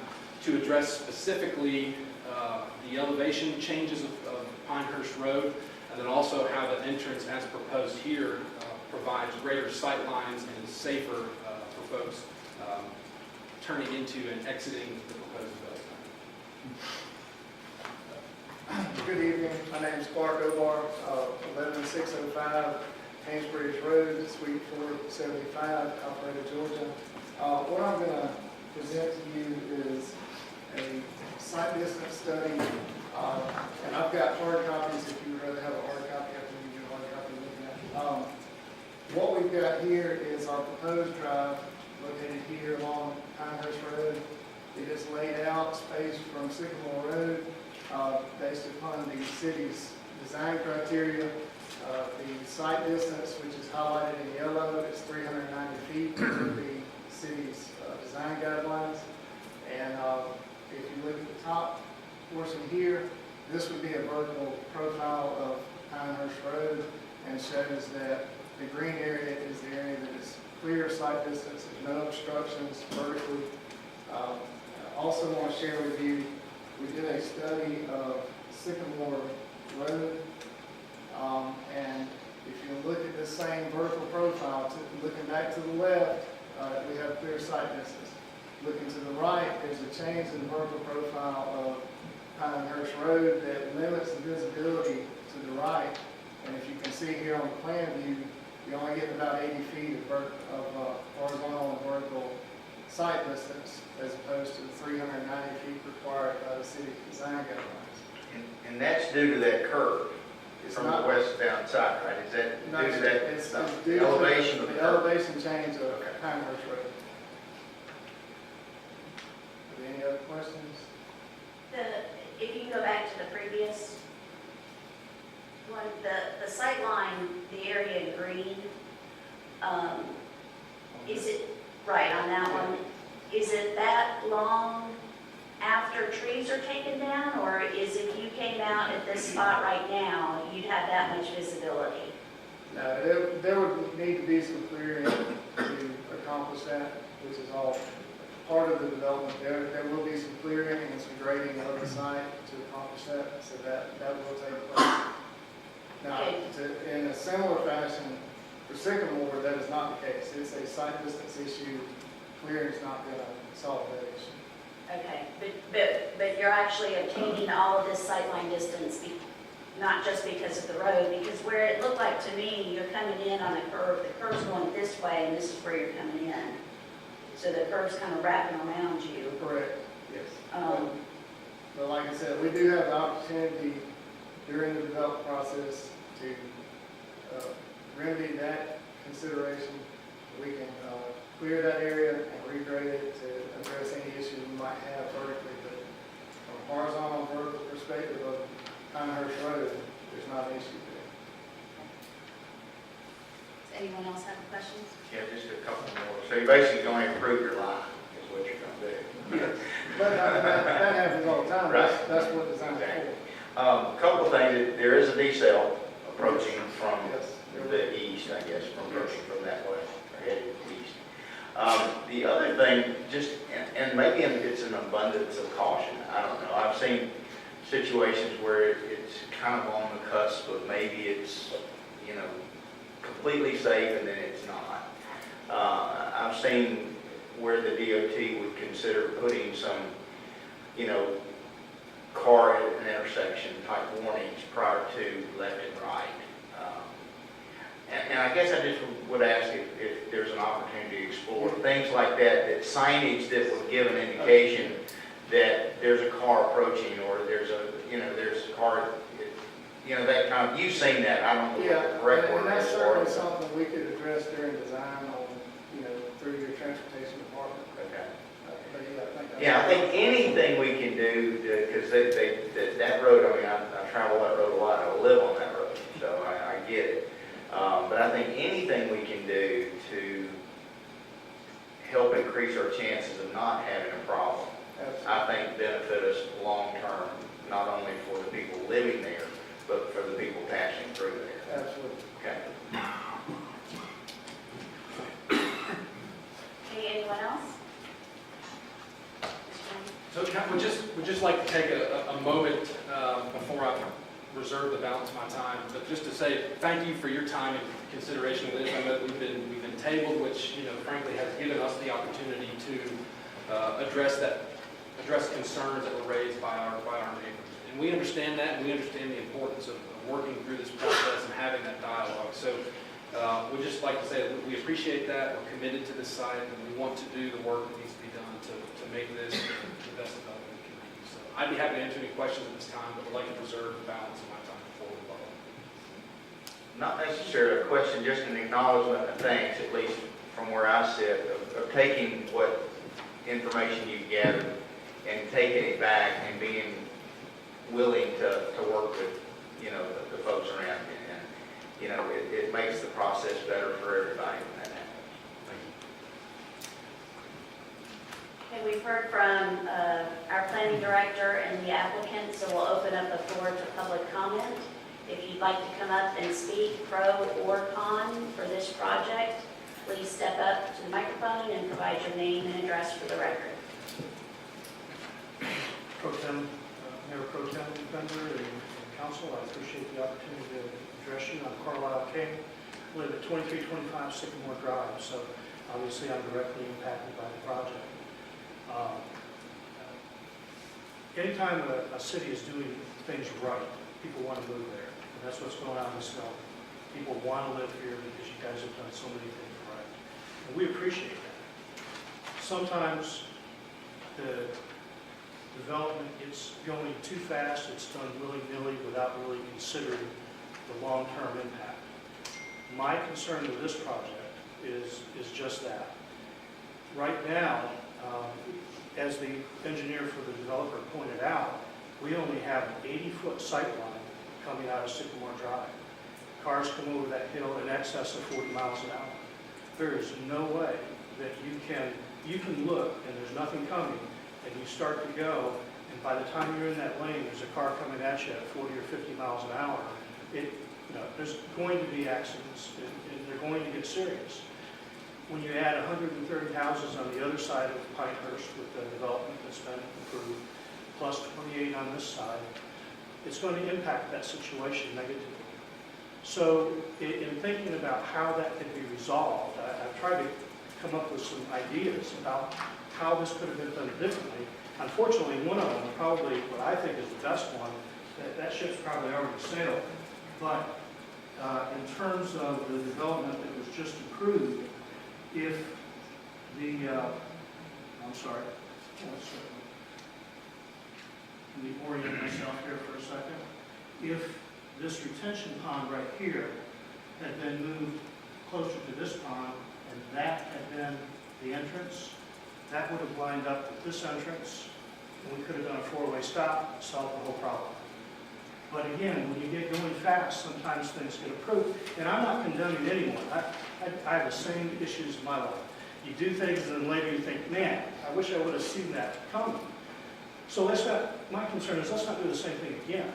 to address specifically the elevation changes of Pinehurst Road, and then also how the entrance as proposed here provides greater sight lines and is safer for folks turning into and exiting the proposed development. Good evening. My name is Clark Obar, 11605 Hansbridge Road, Suite 475, Alpharetta, Georgia. What I'm going to present to you is a site distance study, and I've got hard copies. If you would rather have a hard copy, I can give you a hard copy looking at it. What we've got here is our proposed drive located here along Pinehurst Road. It is laid out, spaced from Sycamore Road, based upon the city's design criteria. The site distance, which is highlighted in yellow, is 390 feet per the city's design guidelines. And if you look at the top portion here, this would be a vertical profile of Pinehurst Road and shows that the green area is the area that is clear site distance, there's no obstructions vertically. I also want to share with you, we did a study of Sycamore Road, and if you look at the same vertical profile, looking back to the left, we have clear site distance. Looking to the right, there's a change in the vertical profile of Pinehurst Road that limits the visibility to the right. And if you can see here on the plan view, you only get about 80 feet of horizontal and vertical site distance as opposed to the 390 feet required by the city design guidelines. And that's due to that curve from the westbound side, right? Is that due to that? It's the due to elevation of the the curve? elevation change of Pinehurst Road. Are there any other questions? If you go back to the previous one, the sight line, the area in green, is it, right on that one, is it that long after trees are taken down, or is if you came out at this spot right now, you'd have that much visibility? No, there would need to be some clearing to accomplish that, which is all part of the development. There will be some clearing and some grading of the site to accomplish that, so that will take place. Now, in a similar fashion, for Sycamore, that is not the case. It's a site distance issue. Clearing is not going to solve that issue. Okay, but you're actually obtaining all of this sightline distance, not just because of the road, because where it looked like to me, you're coming in on a curve, the curve's going this way, and this is where you're coming in. So the curve's kind of wrapping around you. Correct, yes. But like I said, we do have the opportunity during the development process to remedy that consideration. We can clear that area and regrade it to address any issues we might have vertically. But from a horizontal and vertical perspective of Pinehurst Road, there's not an issue there. Does anyone else have questions? Yeah, just a couple more. So you're basically going to improve your line, is what you're going to do. But that happens all the time. Right. That's what design is Exactly. for. A couple of things. There is a decel approaching from Yes. the east, I guess, approaching from that way, or heading east. The other thing, and maybe it's an abundance of caution. I don't know. I've seen situations where it's kind of on the cusp of maybe it's, completely safe and then it's not. I've seen where the DOT would consider putting some, car at an intersection type warnings prior to left and right. And I guess I just would ask if there's an opportunity to explore things like that signage that would give an indication that there's a car approaching, or there's a car, that kind of, you've seen that, I don't know what the correct and word that's is. certainly something we could address during design on, through your transportation department. Okay. But Yeah, I think anything we can do, because that road, I travel that road a lot, I live on that road, so I get it. But I think anything we can do to help increase our chances of not having a problem, I think benefit us long-term, not only for the people living there, but for the people passing through there. Absolutely. Okay. Okay, anyone else? So we'd just like to take a moment before I reserve the balance of my time, but just to say thank you for your time and consideration of this. I know we've been tabled, which frankly has given us the opportunity to address concerns that were raised by our neighbors. And we understand that, and we understand the importance of working through this process and having that dialogue. So we'd just like to say that we appreciate that. We're committed to this site, and we want to do the work that needs to be done to make this the best development it can be. So I'd be happy to answer any questions at this time, but would like to reserve the balance of my time before we vote. Not necessarily a question, just an acknowledgement of thanks, at least from where I sit, of taking what information you've gathered and taking it back and being willing to work with, you know, the folks around you. And, you know, it makes the process better for everybody when that happens. Okay, we've heard from our planning director and the applicant, so we'll open up the floor to public comment. If you'd like to come up and speak pro or con for this project, please step up to the microphone and provide your name and address for the record. Mayor Pro Tem Bender and Council, I appreciate the opportunity to address you. I'm Carlisle King, I live at 2325 Sycamore Drive, so obviously I'm directly impacted by the project. Anytime a city is doing things right, people want to move there, and that's what's going on in Snellville. People want to live here because you guys have done so many things right, and we appreciate that. Sometimes the development gets going too fast, it's done willy-nilly without really considering the long-term impact. My concern with this project is just that. Right now, as the engineer for the developer pointed out, we only have an 80-foot sight line coming out of Sycamore Drive. Cars come over that hill in excess of 40 miles an hour. There is no way that you can look and there's nothing coming, and you start to go, and by the time you're in that lane, there's a car coming at you at 40 or 50 miles an hour. There's going to be accidents, and they're going to get serious. When you add 130 houses on the other side of Pinehurst with the development that's been approved, plus 28 on this side, it's going to impact that situation negatively. So in thinking about how that could be resolved, I've tried to come up with some ideas about how this could have been done differently. Unfortunately, one of them, probably what I think is the best one, that ship's probably already sailed. But in terms of the development that was just approved, if the, I'm sorry, let me orient myself here for a second. If this retention pond right here had been moved closer to this pond, and that had been the entrance, that would have lined up with this entrance, and we could have done a four-way stop, solved the whole problem. But again, when you get going fast, sometimes things get approved. And I'm not condemning anyone. I have the same issues in my life. You do things and then later you think, man, I wish I would have seen that coming. So my concern is let's not do the same thing again.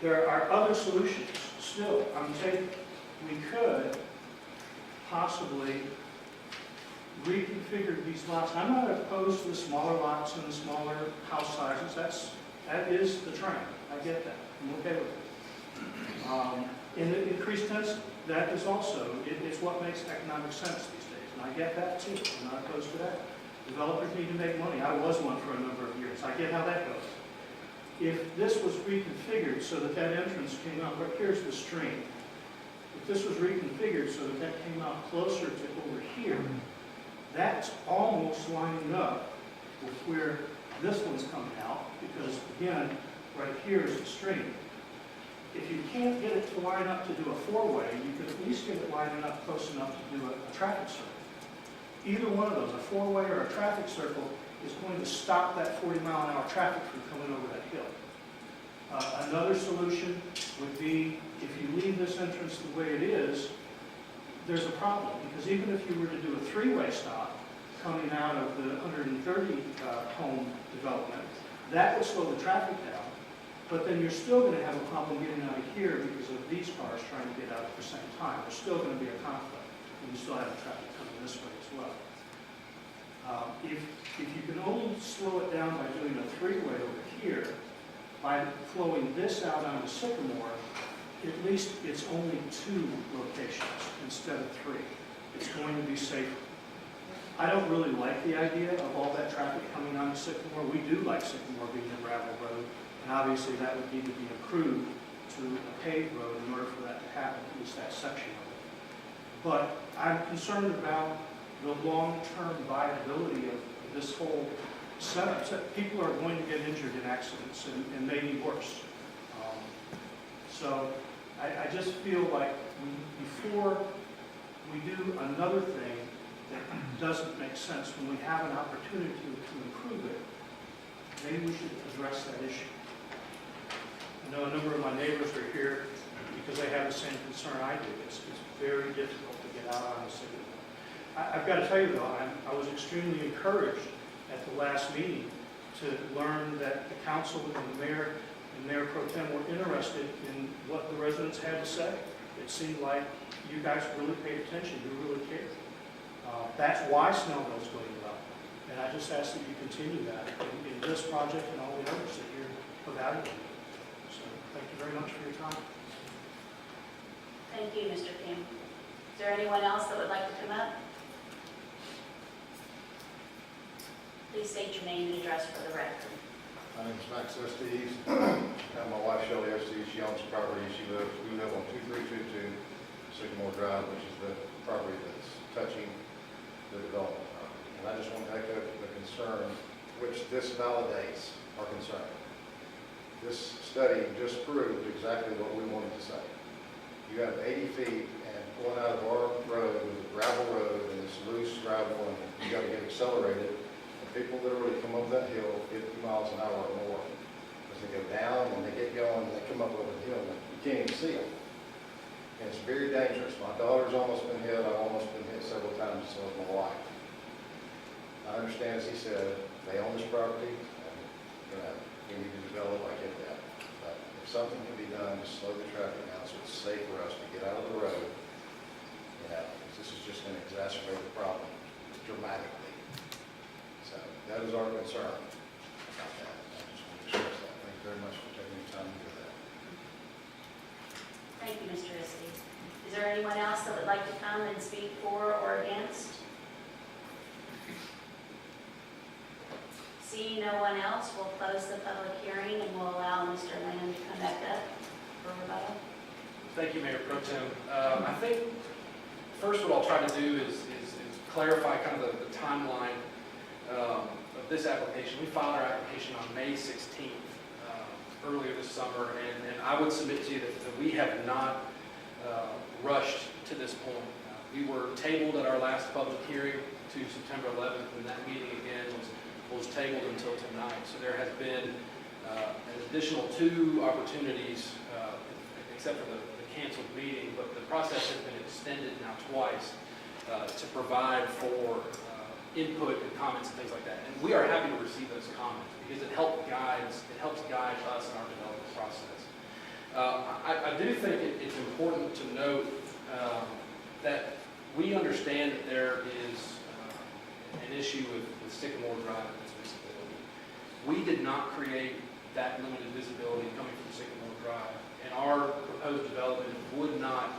There are other solutions still. We could possibly reconfigure these lots. I'm not opposed to the smaller lots and the smaller house sizes. That is the trend. I get that. I'm okay with it. And the increased density, that is also, it's what makes economic sense these days. And I get that too. I'm not opposed to that. Developers need to make money. I was one for a number of years. I get how that goes. If this was reconfigured so that that entrance came out, right here's the stream. If this was reconfigured so that that came out closer to over here, that's almost lining up with where this one's coming out, because again, right here is the stream. If you can't get it to line up to do a four-way, you could at least get it lining up close enough to do a traffic circle. Either one of those, a four-way or a traffic circle, is going to stop that 40-mile-an-hour traffic from coming over that hill. Another solution would be, if you leave this entrance the way it is, there's a problem, because even if you were to do a three-way stop coming out of the 130 home development, that would slow the traffic down, but then you're still going to have a problem getting out of here because of these cars trying to get out at the same time. There's still going to be a conflict, and you still have traffic coming this way as well. If you can only slow it down by doing a three-way over here, by flowing this out onto Sycamore, at least it's only 2 locations instead of 3. It's going to be safer. I don't really like the idea of all that traffic coming onto Sycamore. We do like Sycamore being a gravel road, and obviously that would need to be improved to a paved road in order for that to happen, at least that section of it. But I'm concerned about the long-term viability of this whole setup. People are going to get injured in accidents and maybe worse. So I just feel like before we do another thing that doesn't make sense when we have an opportunity to improve it. Maybe we should address that issue. I know a number of my neighbors are here because they have the same concern I do. It's very difficult to get out on the city. I've got to tell you though, I was extremely encouraged at the last meeting to learn that the council and the mayor and Mayor Pro Tem were interested in what the residents had to say. It seemed like you guys really paid attention, you really cared. That's why Snellville's going well. And I just ask that you continue that in this project and all the others that you're evaluating. So thank you very much for your time. Thank you, Mr. King. Is there anyone else that would like to come up? Please state your name and address for the record. My name is Max Estes. And my wife Shelley Estes, she owns the property. We live on 2322 Sycamore Drive, which is the property that's touching the development property. And I just want to echo the concern, which this validates our concern. This study just proved exactly what we wanted to say. You have 80 feet and pulling out of our road with a gravel road and it's loose gravel and you got to get accelerated. And people literally come up that hill 50 miles an hour or more as they go down and they get going and they come up over the hill and you can't even see them. And it's very dangerous. My daughter's almost been hit. I've almost been hit several times, so has my wife. I understand, as he said, they own this property and we need to develop, I get that. But if something can be done to slow the traffic down so it's safe for us to get out of the road, this is just going to exacerbate the problem dramatically. So that is our concern about that. I just want to stress that. Thank you very much for taking the time to do that. Thank you, Mr. Estes. Is there anyone else that would like to come and speak for or against? Seeing no one else, we'll close the public hearing and we'll allow Mr. Lamb to come back up for rebuttal. Thank you, Mayor Pro Tem. I think first what I'll try to do is clarify kind of the timeline of this application. We filed our application on May 16th, earlier this summer, and I would submit to you that we have not rushed to this point. We were tabled at our last public hearing to September 11th, and that meeting again was tabled until tonight. So there has been an additional 2 opportunities, except for the canceled meeting, but the process has been extended now twice to provide for input and comments and things like that. And we are happy to receive those comments because it helps guide us in our development process. I do think it's important to note that we understand that there is an issue with Sycamore Drive and its visibility. We did not create that limited visibility coming from Sycamore Drive, and our proposed development would not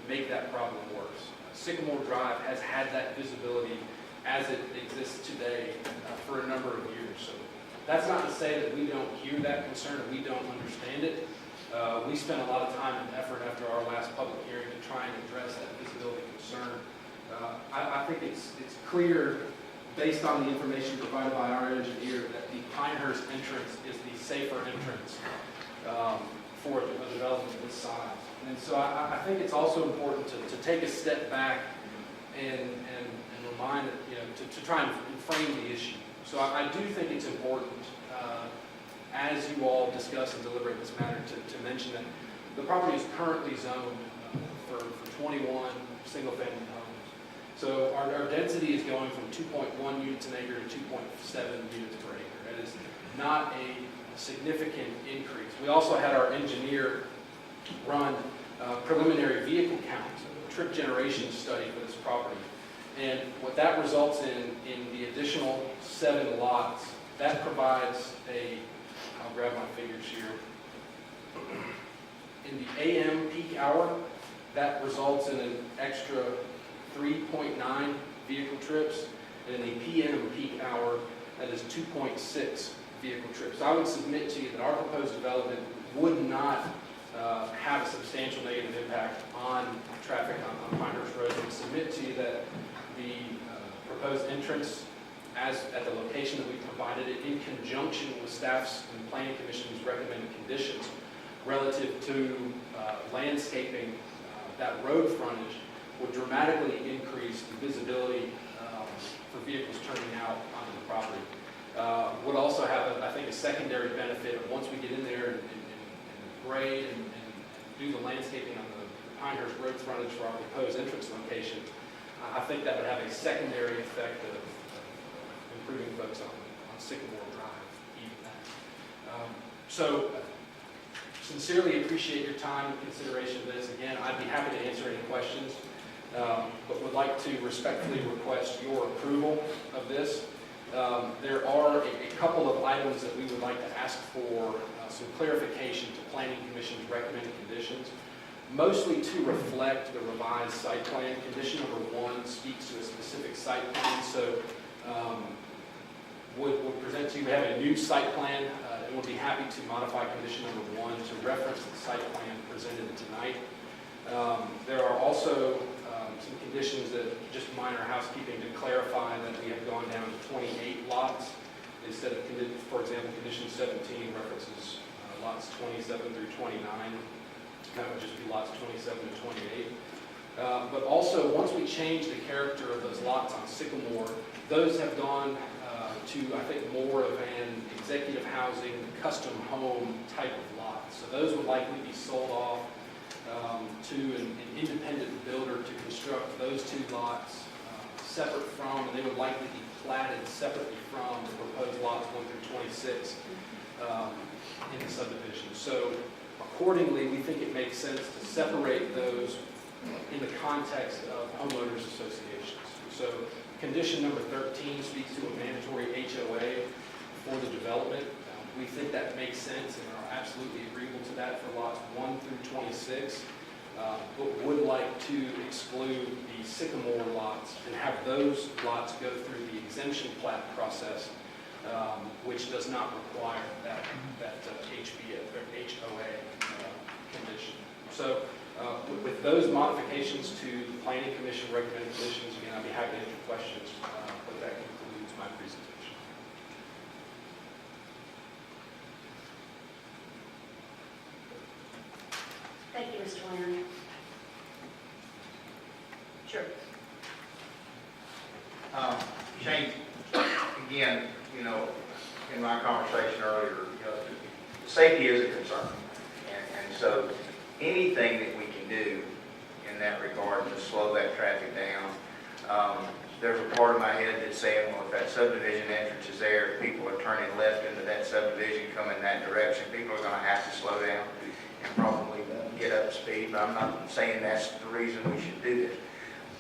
make that problem worse. Sycamore Drive has had that visibility as it exists today for a number of years. So that's not to say that we don't hear that concern or we don't understand it. We spent a lot of time and effort after our last public hearing to try and address that visibility concern. I think it's clear, based on the information provided by our engineer, that the Pinehurst entrance is the safer entrance for a development of this size. And so I think it's also important to take a step back and remind that, to try and frame the issue. So I do think it's important, as you all discuss and deliberate this matter, to mention that the property is currently zoned for 21 single-family homes. So our density is going from 2.1 units an acre to 2.7 units per acre. That is not a significant increase. We also had our engineer run preliminary vehicle count, trip generation study for this property. And what that results in the additional 7 lots, that provides I'll grab my figures here. In the AM peak hour, that results in an extra 3.9 vehicle trips, and in the PM peak hour, that is 2.6 vehicle trips. So I would submit to you that our proposed development would not have a substantial negative impact on traffic on Pinehurst Road. I would submit to you that the proposed entrance at the location that we provided it, in conjunction with staff's and planning commission's recommended conditions relative to landscaping that road frontage, would dramatically increase the visibility for vehicles turning out onto the property. Would also have, I think, a secondary benefit of once we get in there and grade and do the landscaping on the Pinehurst Road frontage for our proposed entrance location. I think that would have a secondary effect of improving folks on Sycamore Drive, even that. So sincerely appreciate your time and consideration of this. Again, I'd be happy to answer any questions, but would like to respectfully request your approval of this. There are a couple of items that we would like to ask for some clarification to Planning Commission's recommended conditions, mostly to reflect the revised site plan. Condition number 1 speaks to a specific site plan, so would present to you, we have a new site plan, and we'll be happy to modify condition number 1 to reference the site plan presented tonight. There are also some conditions that, just minor housekeeping, to clarify that we have gone down to 28 lots instead of, for example, condition 17 references lots 27 through 29. That would just be lots 27 to 28. But also, once we change the character of those lots on Sycamore, those have gone to, I think, more of an executive housing, custom home type of lot. So those would likely be sold off to an independent builder to construct those 2 lots separate from, and they would likely be platted separately from the proposed lots 1 through 26 in the subdivision. So accordingly, we think it makes sense to separate those in the context of homeowners associations. So condition number 13 speaks to a mandatory HOA for the development. We think that makes sense and are absolutely agreeable to that for lots 1 through 26, but would like to exclude the Sycamore lots and have those lots go through the exemption plat process, which does not require that HOA condition. So with those modifications to the Planning Commission recommended conditions, again, I'd be happy to answer questions, but that concludes my presentation. Thank you, Mr. Leonard. Sure. Shane, again, in my conversation earlier, safety is a concern. And so anything that we can do in that regard to slow that traffic down, there's a part of my head that's saying, well, if that subdivision entrance is there, people are turning left into that subdivision, coming that direction, people are going to have to slow down and probably get up to speed. But I'm not saying that's the reason we should do this.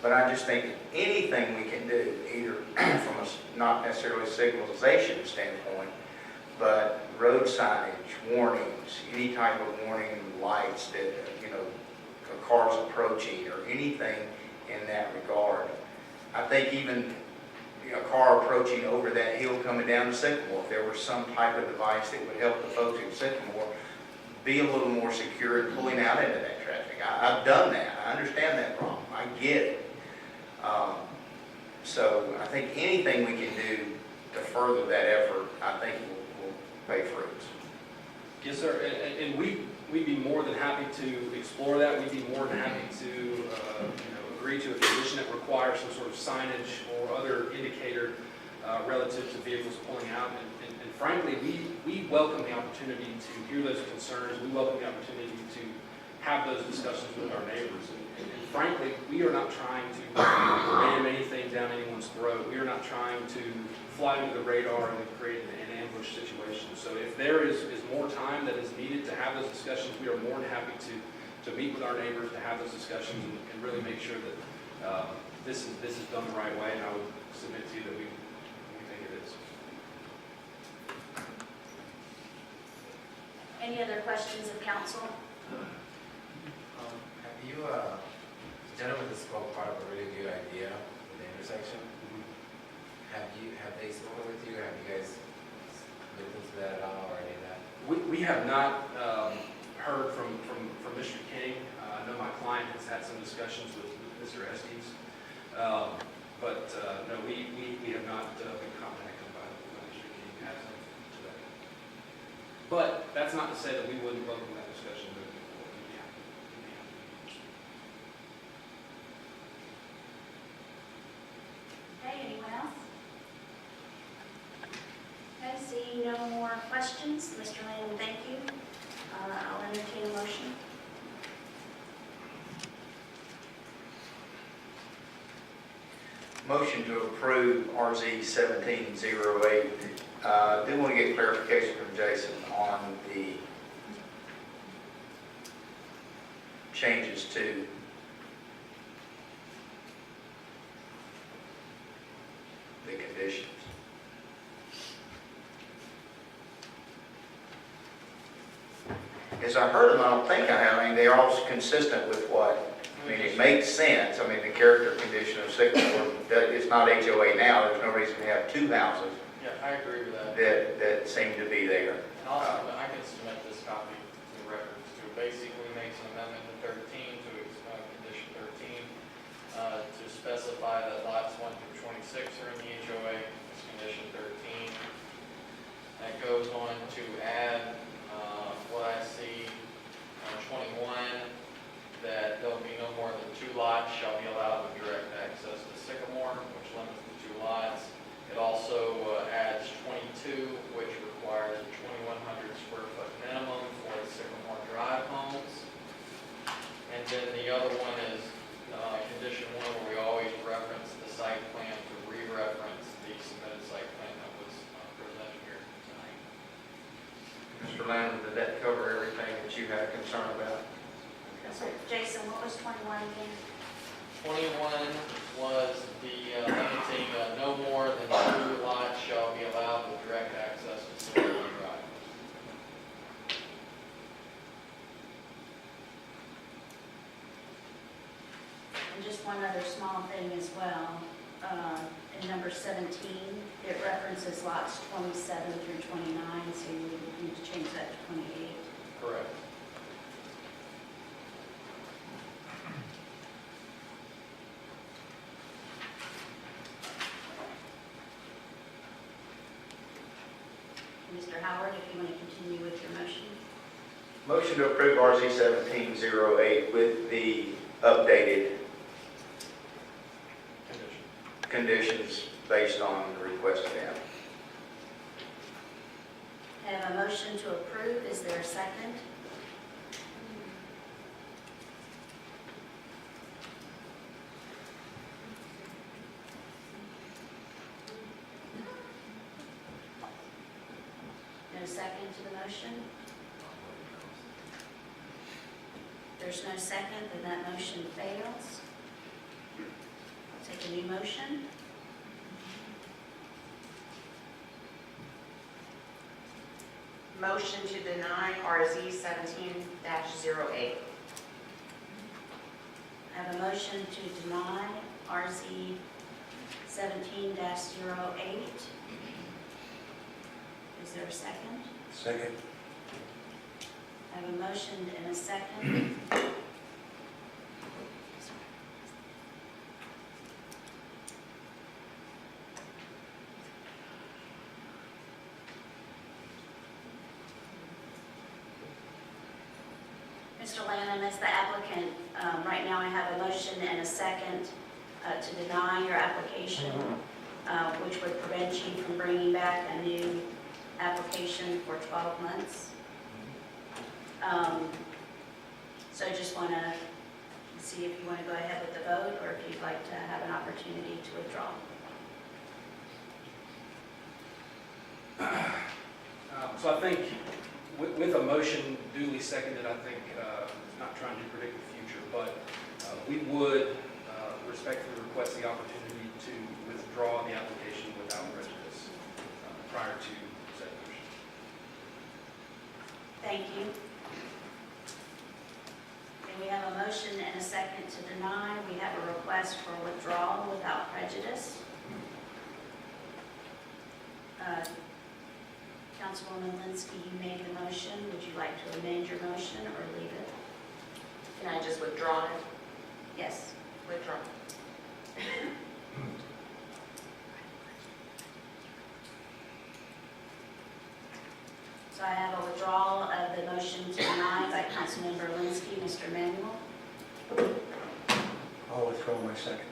But I just think anything we can do, either from a not necessarily signalization standpoint, but road signage, warnings, any type of warning lights that, a car's approaching or anything in that regard. I think even a car approaching over that hill coming down to Sycamore, if there was some type of device that would help the folks in Sycamore be a little more secure in pulling out into that traffic. I've done that. I understand that problem. I get it. So I think anything we can do to further that effort, I think will pay fruits. Yes, sir. And we'd be more than happy to explore that. We'd be more than happy to agree to a condition that requires some sort of signage or other indicator relative to vehicles pulling out. And frankly, we welcome the opportunity to hear those concerns. We welcome the opportunity to have those discussions with our neighbors. And frankly, we are not trying to ram anything down anyone's throat. We are not trying to fly under the radar and create an ambush situation. So if there is more time that is needed to have those discussions, we are more than happy to meet with our neighbors, to have those discussions, and really make sure that this is done the right way. And I would submit to you that we think it is. Any other questions of council? Have you, the gentleman that spoke brought up a really good idea with the intersection. Have they spoken with you? Have you guys looked into that at all or any of that? We have not heard from Mr. King. I know my client has had some discussions with Mr. Estes, but no, we have not been contacted by Mr. King as of today. But that's not to say that we wouldn't welcome that discussion moving forward. We'd be happy. Okay, anyone else? more questions? Mr. Lanham, thank you. I'll entertain a motion. Motion to approve RZ 1708. Do want to get clarification from Jason on the changes to the conditions. As I heard them, I don't think I have, I mean, they're all consistent with what, I mean, it makes sense. I mean, the character condition of Sycamore, that it's not HOA now, there's no reason to have two houses Yeah, I agree with that. that seem to be there. And also, I can submit this copy to the records to basically makes an amendment to 13, to condition 13, to specify that lots 1 through 26 are in the HOA, it's condition 13. That goes on to add what I see on 21, that there'll be no more than 2 lots shall be allowed with direct access to Sycamore, which limits the 2 lots. It also adds 22, which requires a 2,100 square foot minimum for the Sycamore Drive homes. And then the other one is condition 1, where we always reference the site plan to re-reference the submitted site plan that was presented here tonight. Mr. Lanham, did that cover everything that you had concern about? So, Jason, what was 21 again? 21 was the limiting no more than 2 lots shall be allowed with direct access to Sycamore Drive. And just one other small thing as well. In number 17, it references lots 27 through 29, so you need to change that to 28. Correct. Mr. Howard, if you want to continue with your motion. Motion to approve RZ 1708 with the updated conditions based on the requested app. I have a motion to approve. Is there a second? No second to the motion? If there's no second, then that motion fails. Take a new motion. Motion to deny RZ 17-08. I have a motion to deny RZ 17-08. Is there a second? Second. I have a motion and a second. Mr. Lanham, as the applicant, right now I have a motion and a second to deny your application, which would prevent you from bringing back a new application for 12 months. So I just want to see if you want to go ahead with the vote or if you'd like to have an opportunity to withdraw. So I think with a motion duly seconded, I think, not trying to predict the future, but we would respectfully request the opportunity to withdraw the application without prejudice prior to said motion. Thank you. And we have a motion and a second to deny. We have a request for withdrawal without prejudice. Councilwoman Linsky, you made the motion. Would you like to amend your motion or leave it? Can I just withdraw it? Yes. Withdraw. So I have a withdrawal of the motion to deny by Councilmember Linsky. Mr. Manuel? I'll withdraw my second.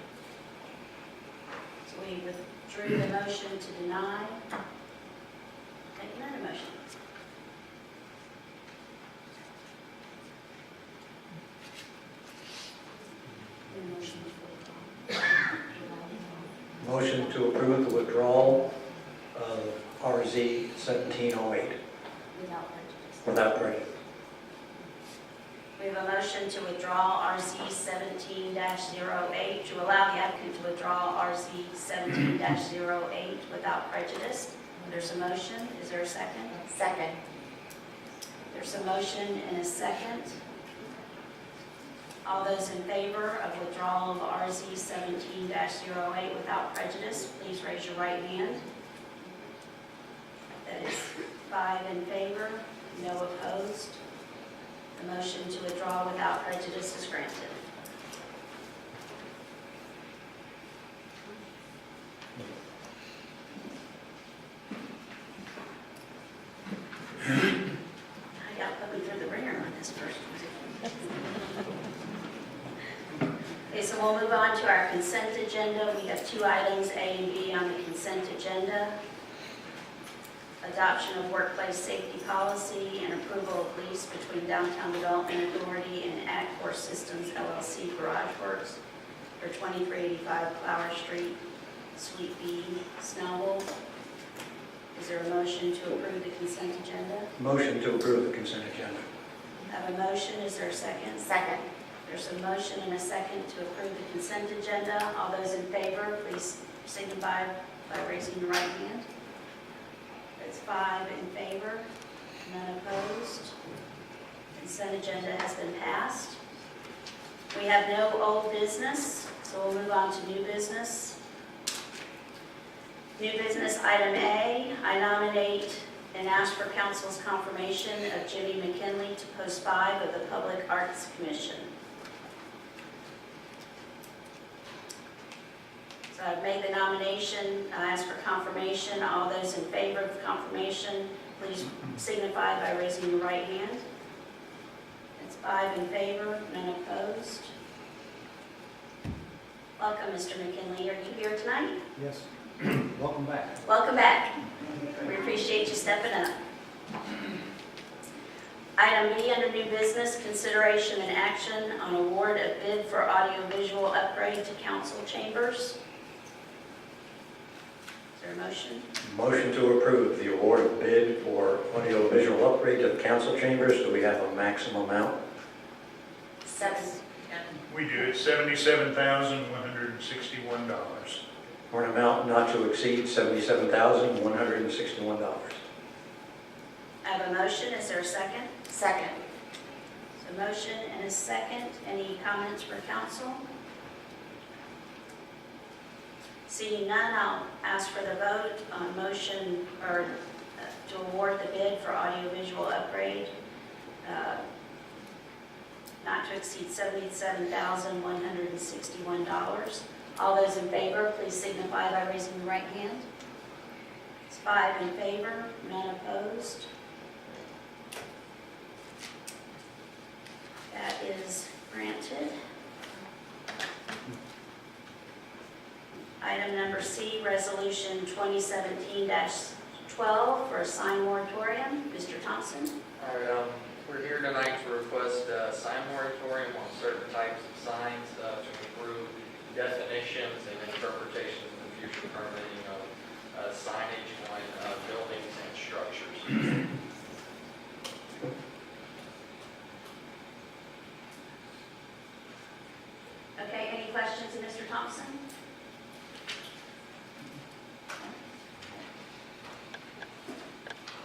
So we withdrew the motion to deny. Take another motion. motion to approve the withdrawal of RZ 1708 Without prejudice. without prejudice. We have a motion to withdraw RZ 17-08, to allow the applicant to withdraw RZ 17-08 without prejudice. There's a motion. Is there a second? Second. There's a motion and a second. All those in favor of withdrawal of RZ 17-08 without prejudice, please raise your right hand. That is 5 in favor, no opposed. The motion to withdraw without prejudice is granted. I got put me through the ringer on this first one. Okay, so we'll move on to our consent agenda. We have 2 items, A and B, on the consent agenda. Adoption of workplace safety policy and approval of lease between Downtown Development Authority and Accor Systems LLC Garage Works for 2385 Flower Street, Suite B, Snellville. Is there a motion to approve the consent agenda? Motion to approve the consent agenda. I have a motion. Is there a second? Second. There's a motion and a second to approve the consent agenda. All those in favor, please signify by raising your right hand. That's 5 in favor, none opposed. Consent agenda has been passed. We have no old business, so we'll move on to new business. New business item A, I nominate and ask for council's confirmation of Jimmy McKinley to post 5 of the Public Arts Commission. So I've made the nomination, I ask for confirmation. All those in favor of confirmation, please signify by raising your right hand. It's 5 in favor, none opposed. Welcome, Mr. McKinley. Are you here tonight? Yes. Welcome back. Welcome back. We appreciate you stepping up. Item B under new business, consideration and action on award of bid for audiovisual upgrade to council chambers. Is there a motion? Motion to approve the award of bid for audio-visual upgrade to the council chambers. Do we have a maximum amount? 7. We do, it's $77,161. For an amount not to exceed $77,161. I have a motion. Is there a second? Second. So motion and a second. Any comments for council? Seeing none, I'll ask for the vote on motion or to award the bid for audiovisual upgrade not to exceed $77,161. All those in favor, please signify by raising your right hand. It's 5 in favor, none opposed. That is granted. Item number C, Resolution 2017-12 for a sign moratorium. Mr. Thompson. All right, we're here tonight to request a sign moratorium on certain types of signs to improve definitions and interpretations in the future permitting of signage on buildings and structures. Okay, any questions of Mr. Thompson?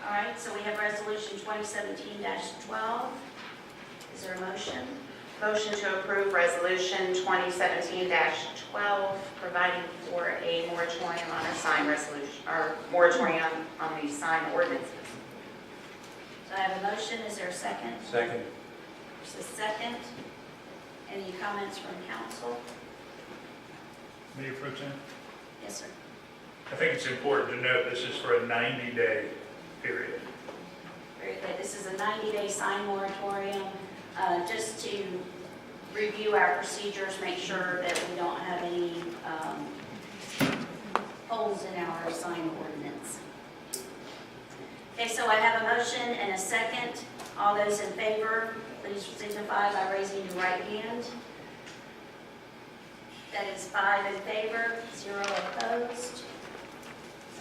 All right, so we have Resolution 2017-12. Is there a motion? Motion to approve Resolution 2017-12, providing for a moratorium on a sign resolution, or moratorium on the sign ordinances. So I have a motion. Is there a second? Second. There's a second. Any comments from council? Mayor Pro Tem? Yes, sir. I think it's important to note this is for a 90-day period. Very good. This is a 90-day sign moratorium, just to review our procedures, make sure that we don't have any holes in our sign ordinance. Okay, so I have a motion and a second. All those in favor, please signify by raising your right hand. That is 5 in favor, 0 opposed.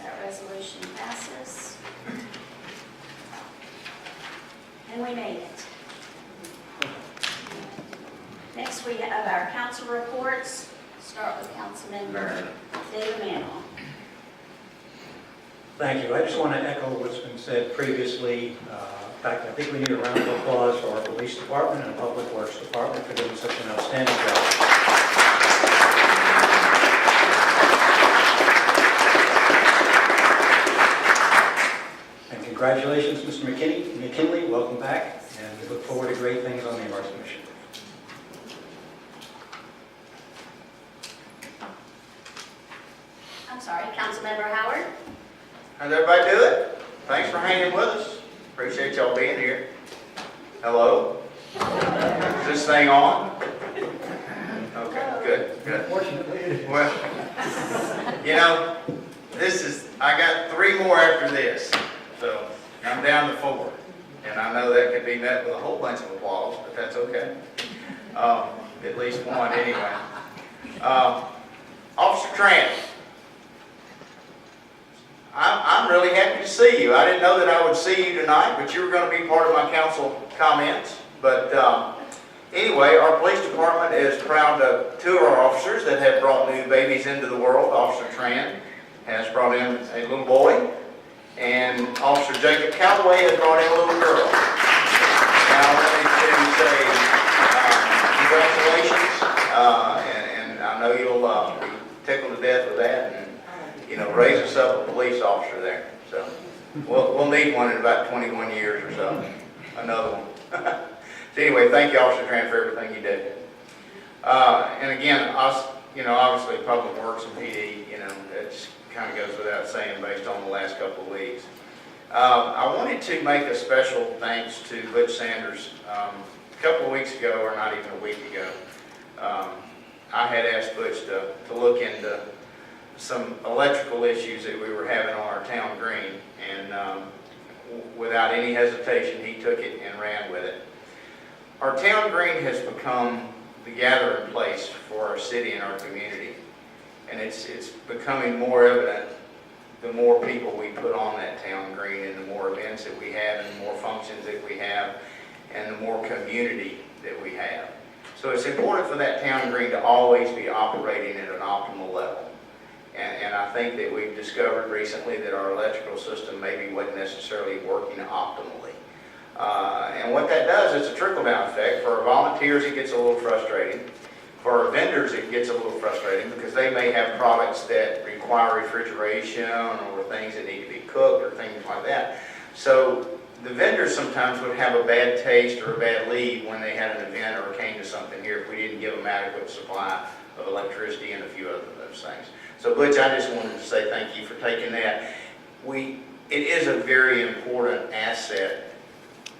That resolution passes. And we made it. Next, we have our council reports. Start with Councilmember David Mantle. Thank you. I just want to echo what's been said previously. In fact, I think we need a round of applause for our police department and public works department for doing such an outstanding job. And congratulations, Mr. McKinley. Welcome back, and we look forward to great things on the Arts Commission. I'm sorry, Councilmember Howard. How's everybody doing? Thanks for hanging with us. Appreciate y'all being here. Hello? Is this thing on? Okay, good. Well, you know, I got 3 more after this, so I'm down to 4. And I know that could be met with a whole bunch of applause, but that's okay. At least one anyway. Officer Tran. I'm really happy to see you. I didn't know that I would see you tonight, but you were going to be part of my council comments. But anyway, our police department is proud of 2 of our officers that have brought new babies into the world. Officer Tran has brought in a little boy, and Officer Jacob Calloway has brought in a little girl. Now, let me say congratulations, and I know you'll be tickled to death with that. And, raise us up a police officer there. So we'll need one in about 21 years or so. Another one. So anyway, thank you, Officer Tran, for everything you did. And again, obviously Public Works and PD, it just kind of goes without saying based on the last couple of weeks. I wanted to make a special thanks to Butch Sanders. A couple of weeks ago, or not even a week ago, I had asked Butch to look into some electrical issues that we were having on our town green, and without any hesitation, he took it and ran with it. Our town green has become the gathering place for our city and our community, and it's becoming more evident the more people we put on that town green, and the more events that we have, and the more functions that we have, and the more community that we have. So it's important for that town green to always be operating at an optimal level. And I think that we've discovered recently that our electrical system maybe wasn't necessarily working optimally. And what that does is a trickle-down effect. For our volunteers, it gets a little frustrating. For our vendors, it gets a little frustrating because they may have products that require refrigeration or things that need to be cooked or things like that. So the vendors sometimes would have a bad taste or a bad lead when they had an event or came to something here if we didn't give them adequate supply of electricity and a few other those things. So Butch, I just wanted to say thank you for taking that. It is a very important asset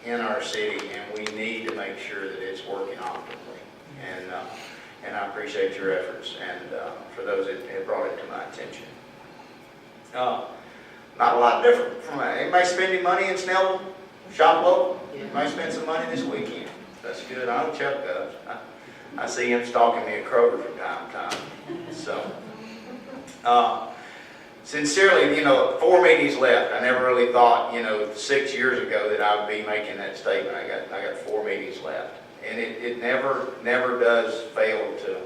in our city, and we need to make sure that it's working optimally. And I appreciate your efforts, and for those that have brought it to my attention. Not a lot different from anybody spending money in Snellville, shop local. Might spend some money this weekend. That's good. I know Chuck does. I see him stalking me at Kroger from time to time. So. Sincerely, 4 meetings left. I never really thought, 6 years ago that I would be making that statement. I got 4 meetings left, and it never does fail to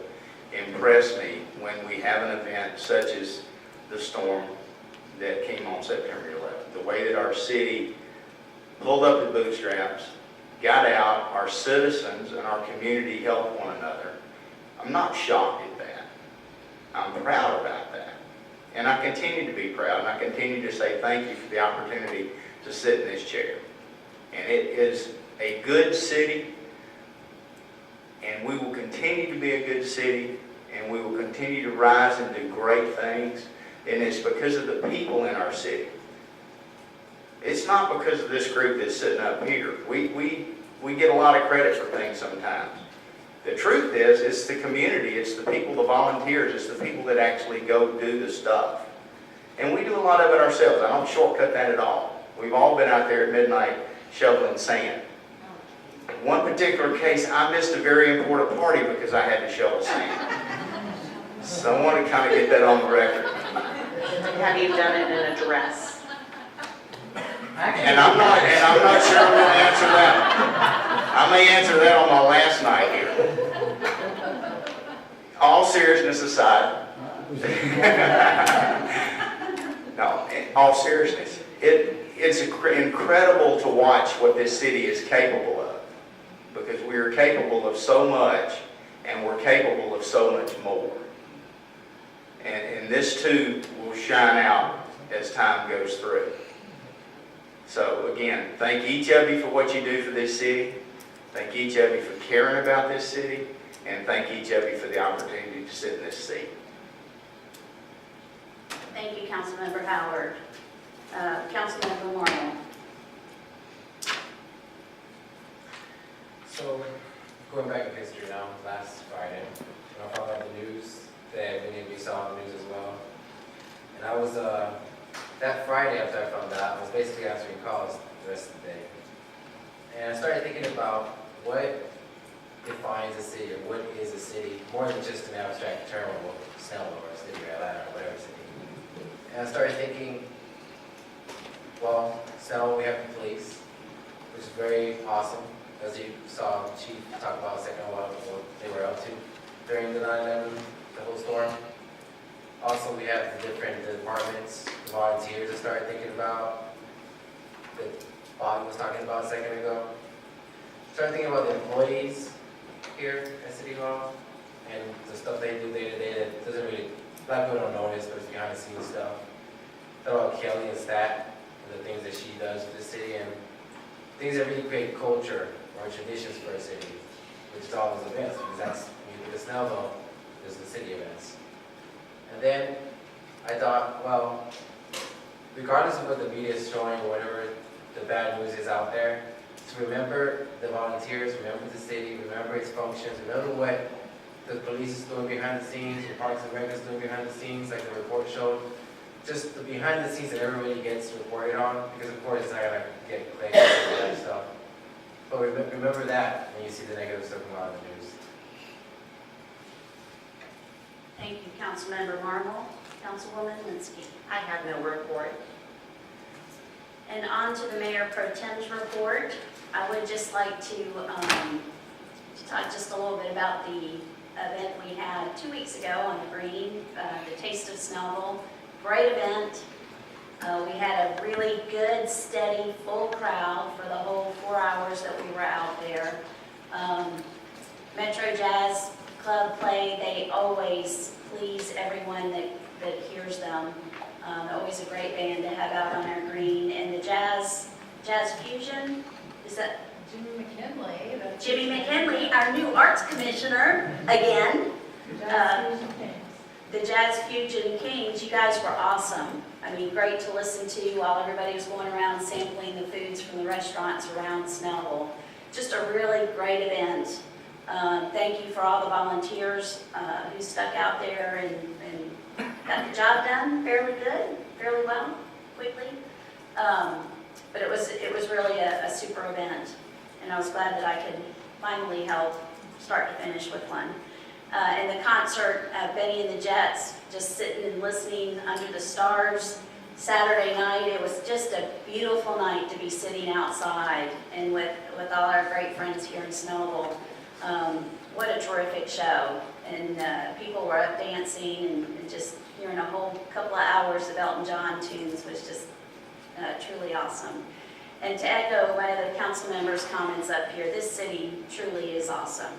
impress me when we have an event such as the storm that came on September 11th. The way that our city pulled up the bootstraps, got out, our citizens and our community helped one another. I'm not shocked at that. I'm proud about that. And I continue to be proud, and I continue to say thank you for the opportunity to sit in this chair. And it is a good city, and we will continue to be a good city, and we will continue to rise and do great things. And it's because of the people in our city. It's not because of this group that's sitting up here. We get a lot of credit for things sometimes. The truth is, it's the community, it's the people, the volunteers, it's the people that actually go do the stuff. And we do a lot of it ourselves. I don't shortcut that at all. We've all been out there at midnight shoveling sand. In one particular case, I missed a very important party because I had to shovel sand. So I want to kind of get that on the record. Have you done it in a dress? And I'm not sure I'm going to answer that. I may answer that on my last night here. All seriousness aside, no, in all seriousness, it's incredible to watch what this city is capable of, because we are capable of so much, and we're capable of so much more. And this too will shine out as time goes through. So again, thank each of you for what you do for this city. Thank each of you for caring about this city. And thank each of you for the opportunity to sit in this seat. Thank you, Councilmember Howard. Councilmember Morrow. So, going back in history now, last Friday, when I found out the news that many of you saw on the news as well. And I was, that Friday after I found out, I was basically answering calls the rest of the day. And I started thinking about what defines a city, or what is a city, more than just an abstract term of Snellville or city or Atlanta or whatever city. And I started thinking, well, Snellville, we have the police, which is very awesome. As you saw Chief talk about a second ago, what they were up to during the 9/11, the whole storm. Also, we have the different departments, the volunteers I started thinking about, that Bob was talking about a second ago. Started thinking about the employees here at City Hall and the stuff they do day to day that doesn't really, a lot of people don't notice, but it's behind the scenes stuff. Thought about Kelly and Stat and the things that she does for the city and things that really create culture or traditions for a city, which is all those events, because that's, when you look at Snellville, there's the city events. And then I thought, well, regardless of what the media is showing or whatever the bad news is out there, to remember the volunteers, remember the city, remember its functions, remember what the police is doing behind the scenes, what Parks and Rec is doing behind the scenes, like the report showed. Just the behind the scenes that everybody gets reported on, because of course it's not going to get clicks and all that stuff. But remember that when you see the negative stuff come out of the news. Thank you, Councilmember Marble. Councilwoman Linsky. I have no report. And on to the Mayor Pro Tem's report. I would just like to talk just a little bit about the event we had 2 weeks ago on the Green, the Taste of Snellville. Great event. We had a really good, steady, full crowd for the whole 4 hours that we were out there. Metro Jazz Club play, they always please everyone that hears them. Always a great band to have out on our green. And the Jazz Fusion, is that? Jimmy McKinley. Jimmy McKinley, our new arts commissioner, again. The Jazz Fusion Kings, you guys were awesome. I mean, great to listen to while everybody was going around sampling the foods from the restaurants around Snellville. Just a really great event. Thank you for all the volunteers who stuck out there and got the job done fairly well, quickly. But it was really a super event, and I was glad that I could finally help start to finish with one. And the concert, Benny and the Jets, just sitting and listening under the stars. Saturday night, it was just a beautiful night to be sitting outside and with all our great friends here in Snellville. What a terrific show. And people were up dancing and just hearing a whole couple of hours of Elton John tunes was just truly awesome. And to echo one of the council members' comments up here, this city truly is awesome.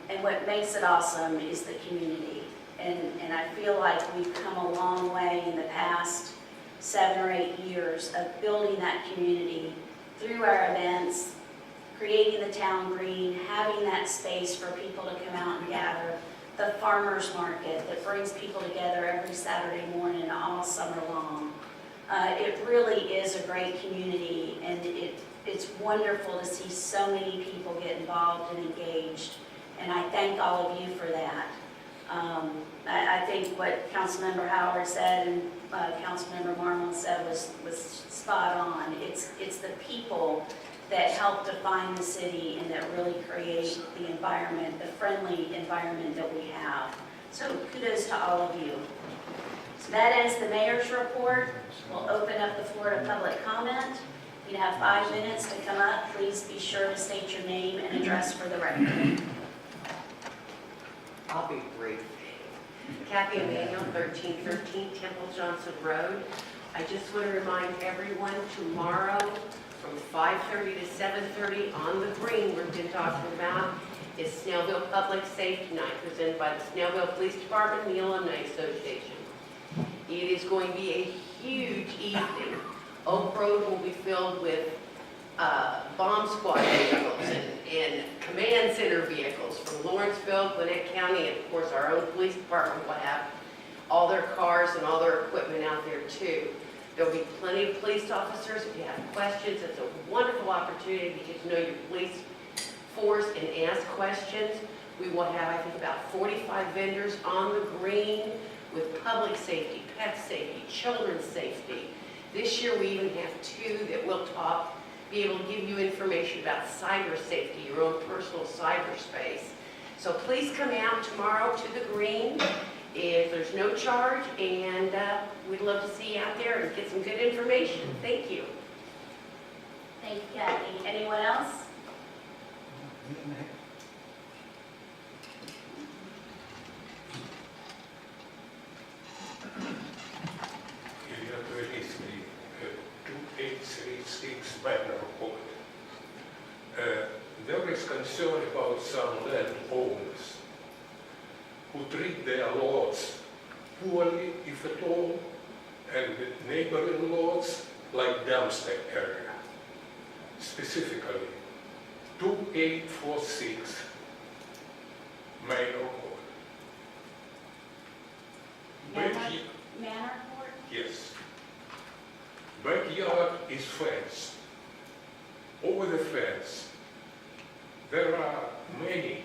And what makes it awesome is the community. And I feel like we've come a long way in the past 7 or 8 years of building that community through our events, creating the town green, having that space for people to come out and gather, the farmers market that brings people together every Saturday morning all summer long. It really is a great community, and it's wonderful to see so many people get involved and engaged, and I thank all of you for that. I think what Councilmember Howard said and Councilmember Marmol said was spot on. It's the people that help define the city and that really create the environment, the friendly environment that we have. So kudos to all of you. So that ends the mayor's report. We'll open up the floor to public comment. You have 5 minutes to come up. Please be sure to state your name and address for the record. I'll be brief. Kathy Emanuel, 1313 Temple Johnson Road. I just want to remind everyone, tomorrow from 5:30 to 7:30 on the green we've been talking about is Snellville Public Safety Night, presented by the Snellville Police Department and the Alumni Association. It is going to be a huge evening. Oak Road will be filled with bomb squad vehicles and command center vehicles from Lawrenceville, Gwinnett County, and of course our own police department will have all their cars and all their equipment out there too. There'll be plenty of police officers. If you have questions, it's a wonderful opportunity to get to know your police force and ask questions. We will have, I think, about 45 vendors on the green with public safety, pet safety, children's safety. This year we even have 2 that will be able to give you information about cyber safety, your own personal cyberspace. So please come out tomorrow to the green. If there's no charge, and we'd love to see you out there and get some good information. Thank you. Thank you, Kathy. Anyone else? Area 23, 2836 Banner Court. There is concern about some landowners who treat their lots poorly, if at all, and with neighboring lots like dumpster area. Specifically, 2846 Manor Court. Manor Court? Yes. Backyard is fenced. Over the fence, there are many,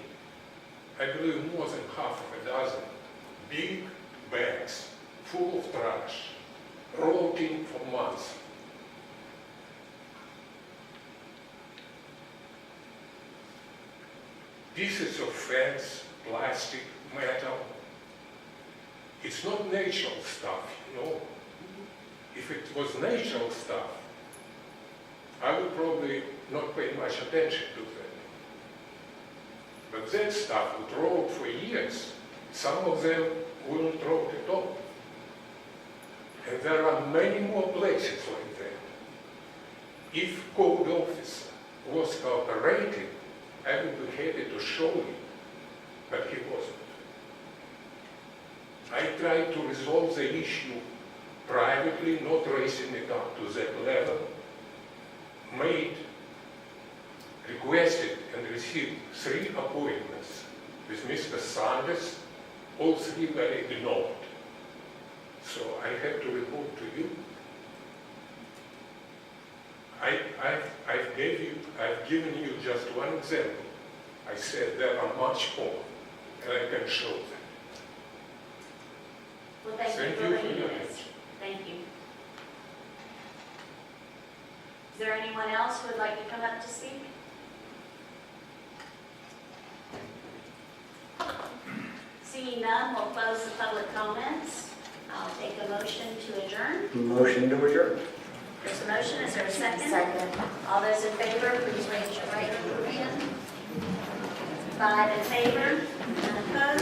I believe more than half of a dozen, big bags full of trash, rotting for months. Pieces of fence, plastic, metal. It's not natural stuff, you know. If it was natural stuff, I would probably not pay much attention to that. But that stuff would rot for years. Some of them wouldn't rot at all. And there are many more places like that. If code officer was cooperating, I would be happy to show you, but he wasn't. I tried to resolve the issue privately, not raising it up to that level, requested and received 3 appointments with Mr. Sanders, all 3 were ignored. So I have to report to you. I've given you just one example. I said there are much more, and I can show them. Well, thank you for bringing this. Thank you. Is there anyone else who would like to come up to speak? Seeing none, we'll close the public comments. I'll take a motion to adjourn. Motion to adjourn. There's a motion, is there a second? Second. All those in favor, please raise your right hand. 5 in favor, none opposed.